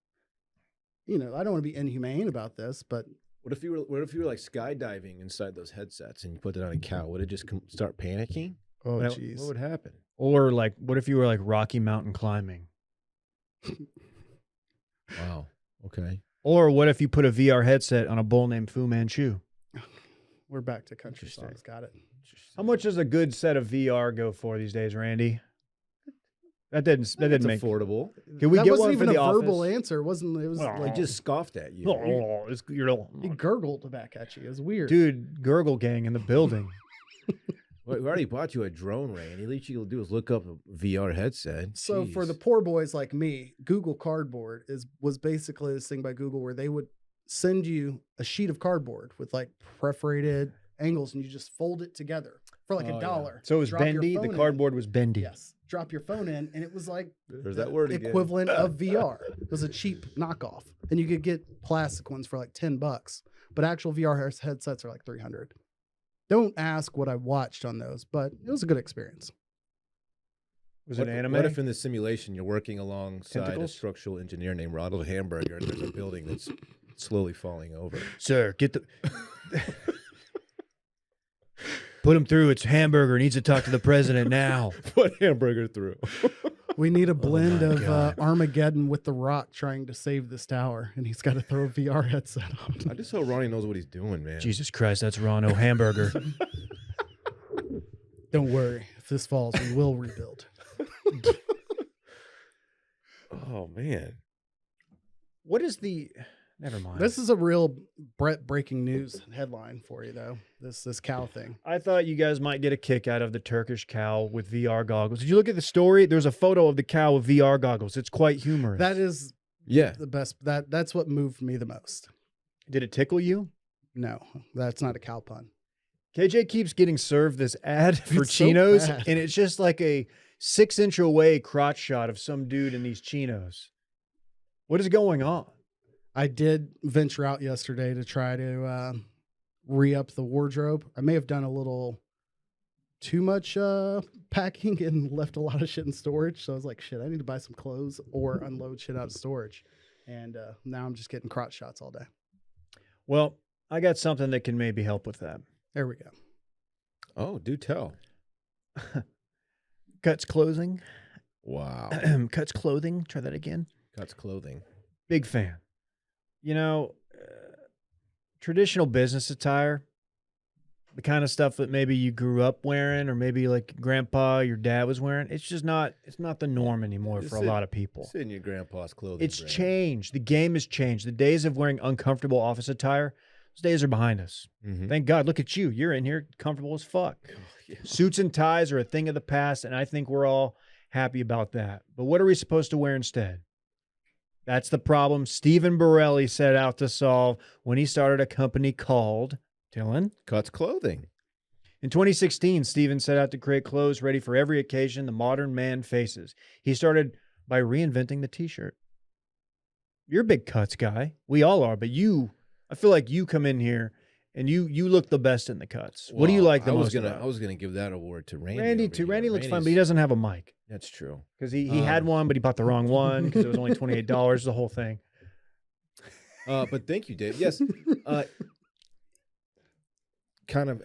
you know, I don't want to be inhumane about this, but What if you were like skydiving inside those headsets and you put it on a cow? Would it just start panicking? oh What jeez, would happen? Or like, what if you were like Rocky Mountain climbing? Wow. Okay. Or what if you put a VR headset on a bull named Fu Manchu? we're back to country Interesting. songs. Got it. How much does a good set of VR go for these days, Randy? That didn't It's make. affordable. Can we that get wasn't one for even the a verbal office? answer. It wasn't. It was Oh. I like just scoffed at you. Oh, he gurgled back at you. It was weird. dude, Gurgle Gang in the building. We already bought you a drone, Ray, and the least you can do is look up a VR headset. So for Jeez. the poor boys like me, Google Cardboard was basically this thing by Google where they would send you a sheet of cardboard with like perforated angles, and you just fold it together for like Oh, yeah. $1. So it was Drop your bendy. The phone in. cardboard was bendy. Yes, drop your phone in, and it was like There's that word again. equivalent of VR. It was a cheap knockoff, and you could get plastic ones for like $10, but actual VR headsets are like $300. Don't ask what I watched on those, but it was a good experience. Was What, it anime? what if in the simulation you're working alongside Tentacles? a structural engineer named Ronald Hamburger and there's a building that's slowly falling over? Sir, get the. Put him through. It's Hamburger. Needs to talk to the president now. Put Hamburger through. We need a blend my of God. Armageddon with The Rock trying to save this tower, and he's got to throw a VR headset on. I just hope Ronnie knows what he's doing, man. Jesus Christ, that's Ron Hamburger. Don't worry, if this falls, we will rebuild. Oh man. What is the? Never mind. This is a real Brett breaking news headline for you, though. This cow thing. I thought you guys might get a kick out of the Turkish cow with VR goggles. Did you look at the story? There's a photo of the cow with VR goggles. It's quite humorous. That is Yeah. the best. That's what moved me the most. Did it tickle you? No, that's not a cow pun. KJ keeps getting served this ad for It's so chinos, bad. and it's just like a 6-inch away crotch shot of some dude in these chinos. What is going on? I did venture out yesterday to try to re-up the wardrobe. I may have done a little too much packing and left a lot of shit in storage. So I was like, shit, I need to buy some clothes or unload shit out of storage. And now I'm just getting crotch shots all day. Well, I got something that can maybe help with that. There we go. Oh, do tell. Cuts clothing. Wow. Cuts clothing. Try that again. Cuts clothing. Big fan. You know, traditional business attire, the kind of stuff that maybe you grew up wearing, or maybe like grandpa, your dad was wearing. It's just not. It's not the norm anymore for a lot of people. Sit in your grandpa's clothing. It's brand. changed. The game has changed. The days of wearing uncomfortable office attire, those days are behind us. Mhm. Thank God. Look at you. You're in here comfortable as fuck. Oh, yeah. Suits and ties are a thing of the past, and I think we're all happy about that. But what are we supposed to wear instead? That's the problem Stephen Borelli set out to solve when he started a company called Dylan. Cuts Clothing. In 2016, Stephen set out to create clothes ready for every occasion the modern man faces. He started by reinventing the t-shirt. You're a big cuts guy. We all are, but I feel like you come in here and you look the best in the cuts. What do you like the most about? I was gonna give that award to Randy. Randy too. Randy looks fine, but he doesn't have a mic. That's true. Because he had one, but he bought the wrong one because it was only $28, the whole thing. But thank you, Dave. Yes. Kind of,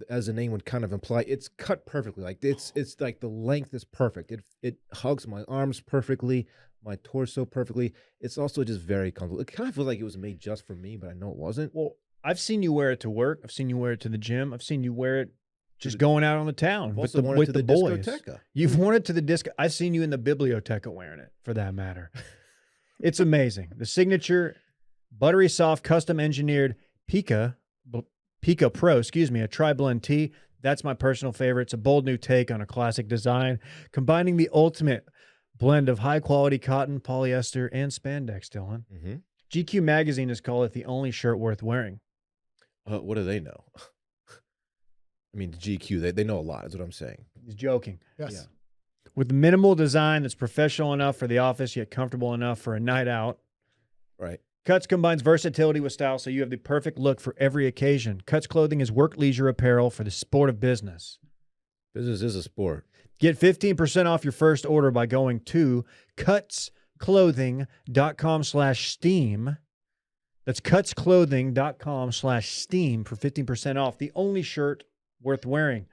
as the name would kind of imply, it's cut perfectly. Like it's like the length is perfect. It hugs my arms perfectly, my torso perfectly. It's also just very comfortable. It kind of feels like it was made just for me, but I know it wasn't. Well, I've seen you wear it to work. I've seen you wear it to the gym. I've seen you wear it just going out on the town with the boys. Discoteca. You've worn it to the disco. I've seen you in the biblioteca wearing it, for that matter. It's amazing. The signature, buttery soft, custom engineered Pika Pro, a tri-blend tee. That's my personal favorite. It's a bold new take on a classic design, combining the ultimate blend of high-quality cotton, polyester, and spandex, Dylan. Mm-hmm. GQ magazine has called it the only shirt worth wearing. What do they know? I mean, GQ, they know a lot, is what I'm saying. He's joking. Yes. Yeah. With minimal design that's professional enough for the office, yet comfortable enough for a night out. Right. Cuts combines versatility with style, so you have the perfect look for every occasion. Cuts clothing is work leisure apparel for the sport of business. Business is a sport. Get 15% off your first order by going to cutsclothing.com/steam. That's cutsclothing.com/steam for 15% off. The only shirt worth wearing.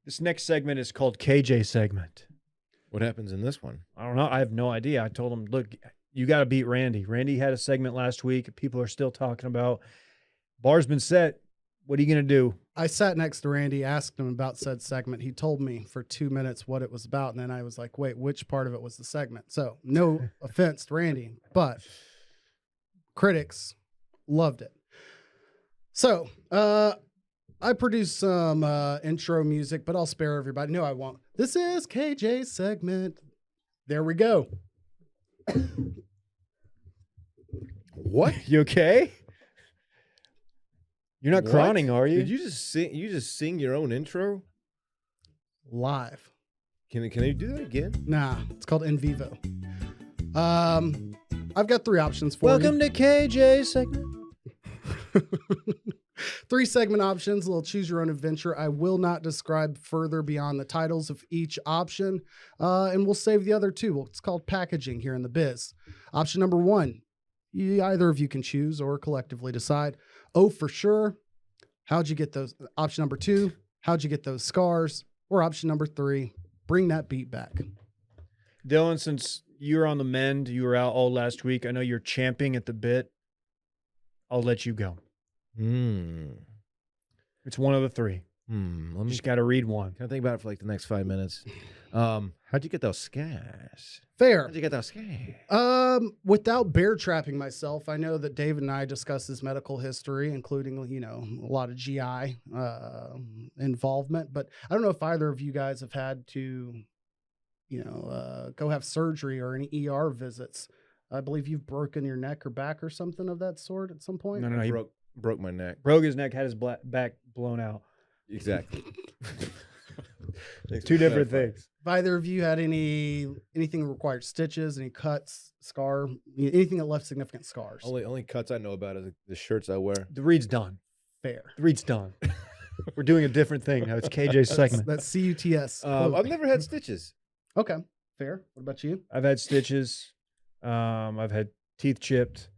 This next segment is called KJ segment. What happens in this one? I don't know. I have no idea. I told him, look, you got to beat Randy. Randy had a segment last week. People are still talking about. Bar's been set. What are you going to do? I sat next to Randy, asked him about said segment. He told me for 2 minutes what it was about, and then I was like, wait, which part of it was the segment? So no offense to Randy, but critics loved it. So I produced some intro music, but I'll spare everybody. No, I won't. This is KJ's segment. There we go. What? You okay? You're not crying, are you? Did you just sing? You just sing your own intro? Live. Can you do that again? Nah, it's called In Vivo. I've got 3 options for Welcome to KJ's segment. you. 3 segment options, a little choose your own adventure. I will not describe further beyond the titles of each option, and we'll save the other 2. Well, it's called packaging here in the biz. Option number 1, either of you can choose or collectively decide. Oh, for sure. How'd you get those? Option number 2, how'd you get those scars? Or option number 3, bring that beat back. Dylan, since you were on the mend, you were out all last week. I know you're champing at the bit. I'll let you go. It's one of the 3. Let me Just got to read one. Can I think about it for like the next 5 minutes? How'd you get those scars? Fair. How'd you get those scars? Without bear trapping myself, I know that David and I discussed his medical history, including, a lot of GI involvement. But I don't know if either of you guys have had to, go have surgery or any ER visits. I believe you've broken your neck or back or something of that sort at some point. No, He broke my neck. broke his neck, had his back blown out. Exactly. 2 different things. Have either of you had anything that required stitches, any cuts, scar, anything that left significant scars? Only cuts I know about is the shirts I wear. The read's done. Fair. The read's done. We're doing a different thing now. It's KJ's segment. That's CUTS. I've never had stitches. Okay. Fair. What about you? I've had stitches. I've had teeth chipped.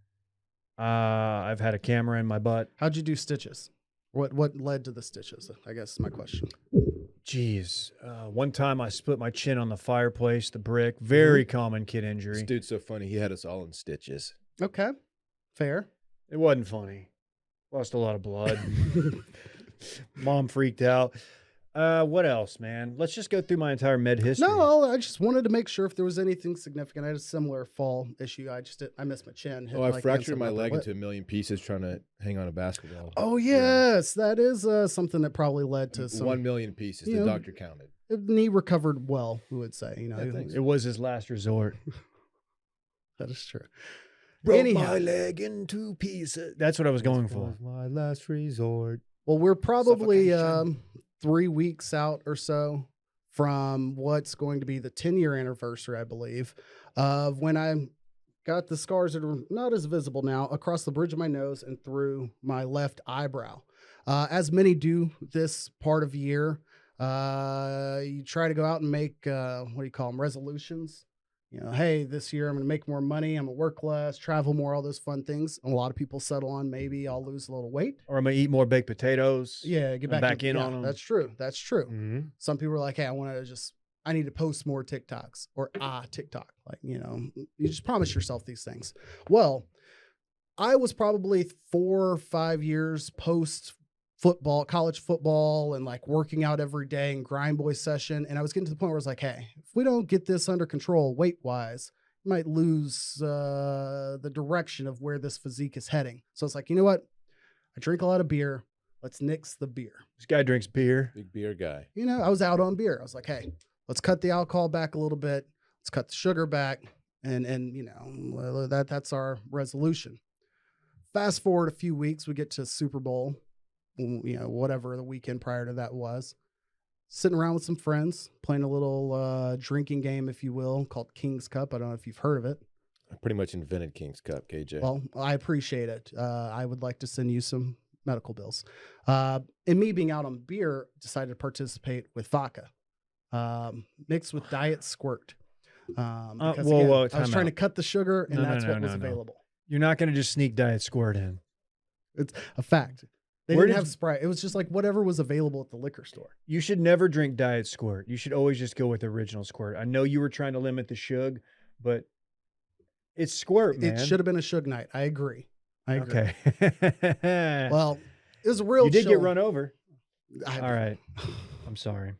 I've had a camera in my butt. How'd you do stitches? What led to the stitches? I guess is my question. Jeez. One time I split my chin on the fireplace, the brick. Very common kid This injury. dude's so funny. He had us all in stitches. Okay. Fair. It wasn't funny. Lost a lot of blood. Mom freaked out. What else, man? Let's just go through my entire med history. No, I just wanted to make sure if there was anything significant. I had a similar fall issue. I missed my chin. Oh, I fractured my leg into a million pieces trying to hang on a basketball. Oh, yes. That is something that probably led to some. 1 million pieces. The doctor counted. Knee recovered well, who would say. I think so. It was his last resort. That is true. Broke Anyhow. my leg in 2 pieces. That's what I was going for. Was my last resort. Well, we're probably Suffocation. 3 weeks out or so from what's going to be the 10-year anniversary, I believe, of when I got the scars that are not as visible now across the bridge of my nose and through my left eyebrow. As many do this part of the year, you try to go out and make, what do you call them, resolutions. You know, hey, this year I'm going to make more money. I'm going to work less, travel more, all those fun things. And a lot of people settle on maybe I'll lose a little weight. Or I'm going to eat more baked potatoes. Yeah, get I'm back, back in yeah, on 'em. That's true. That's true. Mm-hmm. Some people are like, hey, I need to post more TikToks or TikTok. Like, you just promise yourself these things. Well, I was probably 4 or 5 years post football, college football, and like working out every day and grind boy session. And I was getting to the point where I was like, hey, if we don't get this under control weight wise, you might lose the direction of where this physique is heading. So it's like, you know what? I drink a lot of beer. Let's nix the beer. This guy drinks beer. Big beer guy. I was out on beer. I was like, hey, let's cut the alcohol back a little bit. Let's cut the sugar back. And that's our resolution. Fast forward a few weeks, we get to Super Bowl, whatever the weekend prior to that was. Sitting around with some friends, playing a little drinking game, if you will, called King's Cup. I don't know if you've heard of it. I pretty much invented King's Cup, KJ. Well, I appreciate it. I would like to send you some medical bills. And me being out on beer, decided to participate with vodka, mixed with Diet Squirt. Because again, I was trying to cut the sugar, and that's what was available. You're not going to just sneak Diet Squirt in. It's a fact. They didn't have Sprite. It was just like whatever was available at the liquor store. You should never drink Diet Squirt. You should always just go with original Squirt. I know you were trying to limit the sugar, but it's Squirt, man. It should have been a Suge Knight. I agree. Okay. Well, it was a real. You did get run over. All right. I'm sorry.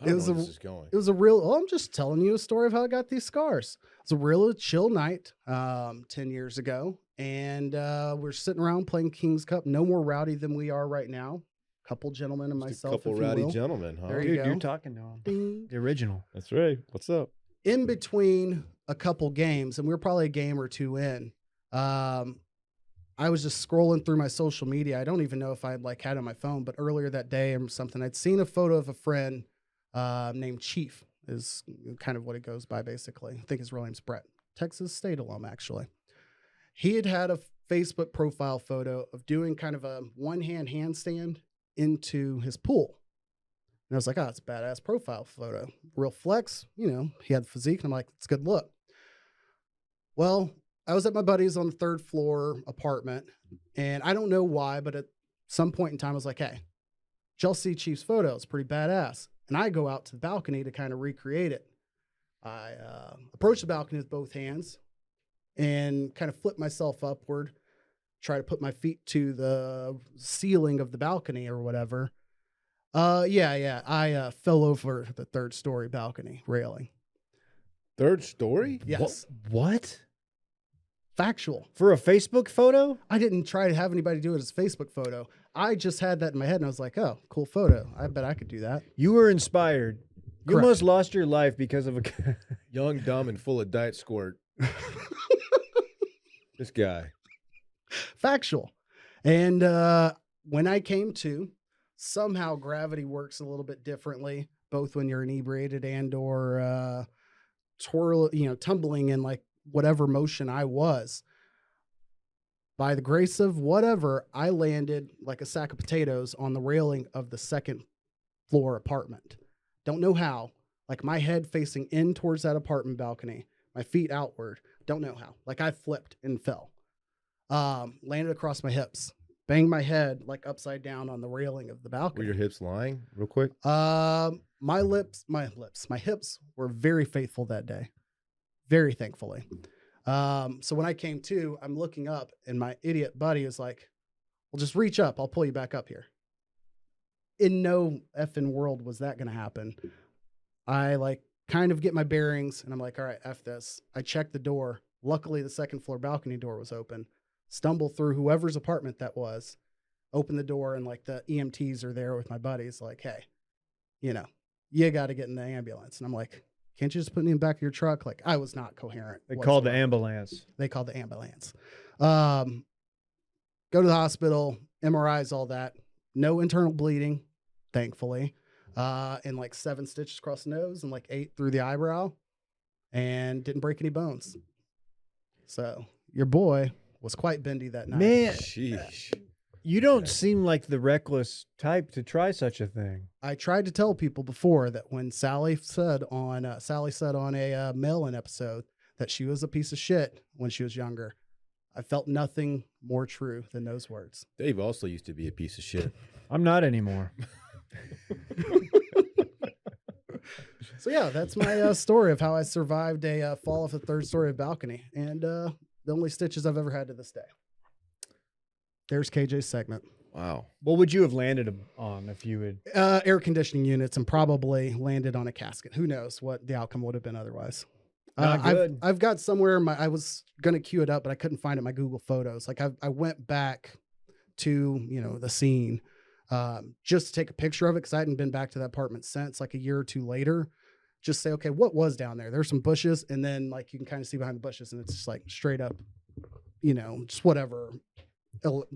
It was a real. Oh, I'm just telling you a story of how I got these scars. It was a real chill night 10 years ago. And we're sitting around playing King's Cup. No more rowdy than we are right now. Couple gentlemen and myself. Couple rowdy gentlemen, huh? There you go. You're talking to him. Ding. The original. That's right. What's up? In between a couple games, and we were probably a game or two in, I was just scrolling through my social media. I don't even know if I had had it on my phone, but earlier that day or something, I'd seen a photo of a friend named Chief, is kind of what it goes by, basically. I think his real name's Brett. Texas State alum, actually. He had a Facebook profile photo of doing kind of a one-hand handstand into his pool. And I was like, oh, it's a badass profile photo. Real flex. He had the physique. And I'm like, it's a good look. Well, I was at my buddy's on the 3rd floor apartment. And I don't know why, but at some point in time, I was like, hey, did y'all see Chief's photo? It's pretty badass. And I go out to the balcony to kind of recreate it. I approach the balcony with both hands and kind of flip myself upward, try to put my feet to the ceiling of the balcony or whatever. I fell over the 3rd story balcony railing. 3rd story? Yes. What? Factual. For a Facebook photo? I didn't try to have anybody do it as a Facebook photo. I just had that in my head, and I was like, oh, cool photo. I bet I could do that. You were inspired. You Correct. almost lost your life because of a... Young, dumb, and full of Diet Squirt. This guy. Factual. And when I came to, somehow gravity works a little bit differently, both when you're inebriated and or tumbling in like whatever motion I was. By the grace of whatever, I landed like a sack of potatoes on the railing of the 2nd floor apartment. Don't know how. Like my head facing in towards that apartment balcony, my feet outward. Don't know how. Like I flipped and fell. Landed across my hips. Banged my head like upside down on the railing of the balcony. Were your hips lying real quick? My hips were very faithful that day. Very thankfully. So when I came to, I'm looking up and my idiot buddy is like, well, just reach up. I'll pull you back up here. In no effing world was that going to happen. I kind of get my bearings and I'm like, all right, F this. I checked the door. Luckily, the 2nd floor balcony door was open. Stumble through whoever's apartment that was, open the door, and the EMTs are there with my buddies. Like, hey, you got to get in the ambulance. And I'm like, Can't you just put me in the back of your truck? Like, I was not coherent. They called the whatsoever. ambulance. They called the ambulance. Go to the hospital, MRIs, all that. No internal bleeding, thankfully. And like 7 stitches across the nose and like 8 through the eyebrow, and didn't break any bones. So your boy was quite bendy that night. Man, Sheesh. you don't seem like the reckless type to try such a thing. I tried to tell people before that when Sally said on a mail-in episode that she was a piece of shit when she was younger, I felt nothing more true than those words. Dave also used to be a piece of shit. I'm not anymore. So yeah, that's my story of how I survived a fall off the 3rd story of balcony, and the only stitches I've ever had to this day. There's KJ's segment. Wow. What would you have landed on if you had? Air conditioning units, and probably landed on a casket. Who knows what the outcome would have been otherwise. Not good. I've got somewhere I was going to queue it up, but I couldn't find it in my Google Photos. Like I went back to, the scene just to take a picture of it, because I hadn't been back to that apartment since, like a year or two later. Just say, okay, what was down there? There's some bushes, and then like you can kind of see behind the bushes, and it's just like straight up, just whatever,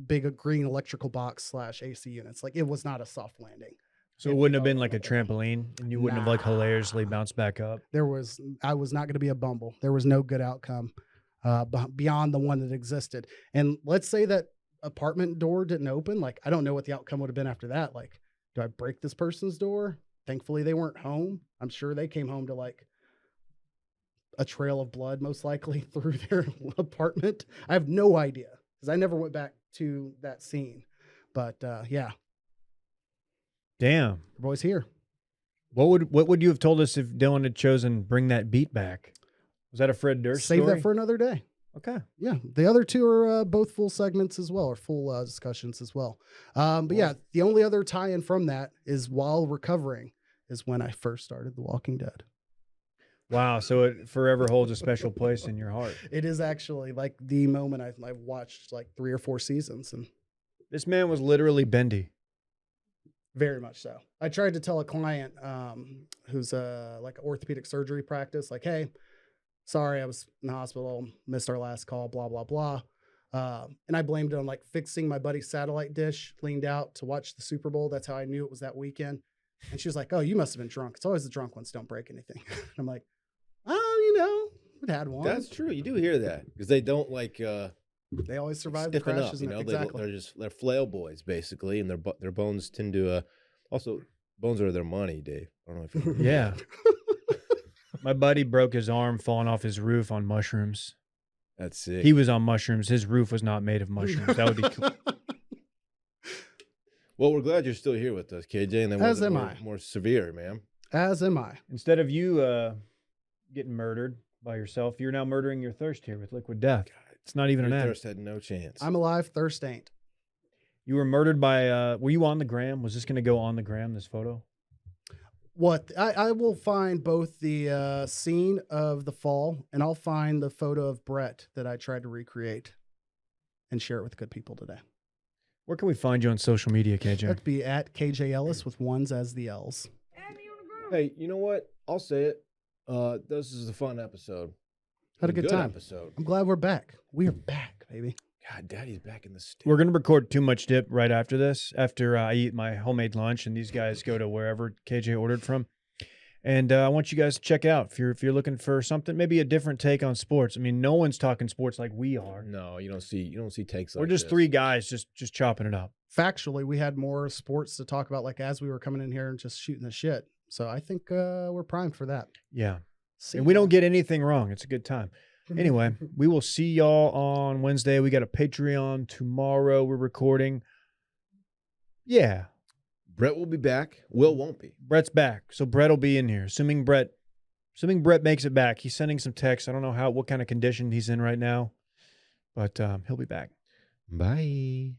big green electrical box / AC units. Like it was not a soft landing. So it wouldn't have been like a trampoline, and you wouldn't have like hilariously bounced back up. I was not going to be a bumble. There was no good outcome beyond the one that existed. And let's say that apartment door didn't open. Like, I don't know what the outcome would have been after that. Like, do I break this person's door? Thankfully, they weren't home. I'm sure they came home to like a trail of blood, most likely through their apartment. I have no idea because I never went back to that scene. But yeah, Damn. your boy's here. What would you have told us if Dylan had chosen Bring That Beat Back? Was that a Fred Durst Save story? that for another day. Okay. Yeah, the other two are both full segments as well, or full discussions as well. But yeah, the only other tie-in from that is while recovering is when I first started The Walking Dead. Wow. So it forever holds a special place in your heart. It is actually like the moment I've watched like 3 or 4 seasons, and This man was literally Bendy. very much so. I tried to tell a client who's like orthopedic surgery practice, like, hey, sorry, I was in the hospital, missed our last call, blah, blah, blah. And I blamed it on like fixing my buddy's satellite dish, leaned out to watch the Super Bowl. That's how I knew it was that weekend. And she was like, oh, you must have been drunk. It's always the drunk ones don't break anything. And I'm like, oh, I'd had one. That's true. You do hear that because they don't like They always survive the stiffen up. crashes. Exactly. They're flail boys basically, and their bones tend to also bones are their money, Dave. I don't know if you Yeah. My buddy broke his arm falling off his roof on mushrooms. That's sick. He was on mushrooms. His roof was not made of mushrooms. That would be cool. Well, we're glad you're still here with us, KJ, and then As we're am I. more severe, man. As am I. Instead of you getting murdered by yourself, you're now murdering your thirst here with liquid death. It's not even Your an ad. thirst had no chance. I'm alive, thirst ain't. You were murdered by, were you on the gram? Was this going to go on the gram, this photo? What I will find both the scene of the fall, and I'll find the photo of Brett that I tried to recreate and share it with good people today. Where can we find you on social media, KJ? That'd be at KJ Ellis with ones as the L's. Hey, you know what? I'll say it. This is a fun episode. Had a good time. Episode. I'm glad we're back. We are back, baby. God, Daddy's back in the state. We're going to record Too Much Dip right after this, after I eat my homemade lunch and these guys go to wherever KJ ordered from. And I want you guys to check out if you're looking for something, maybe a different take on sports. I mean, no one's talking sports like we are. No, you don't see takes like We're just this. 3 guys just chopping it up. Factually, we had more sports to talk about, like as we were coming in here and just shooting the shit. So I think we're primed for that. Yeah. See And we ya. don't get anything wrong. It's a good time. Anyway, we will see y'all on Wednesday. We got a Patreon tomorrow. We're recording. Yeah. Brett will be back. Will won't be. Brett's back. So Brett will be in here. Assuming Brett makes it back. He's sending some texts. I don't know what kind of condition he's in right now, but he'll be back. Bye.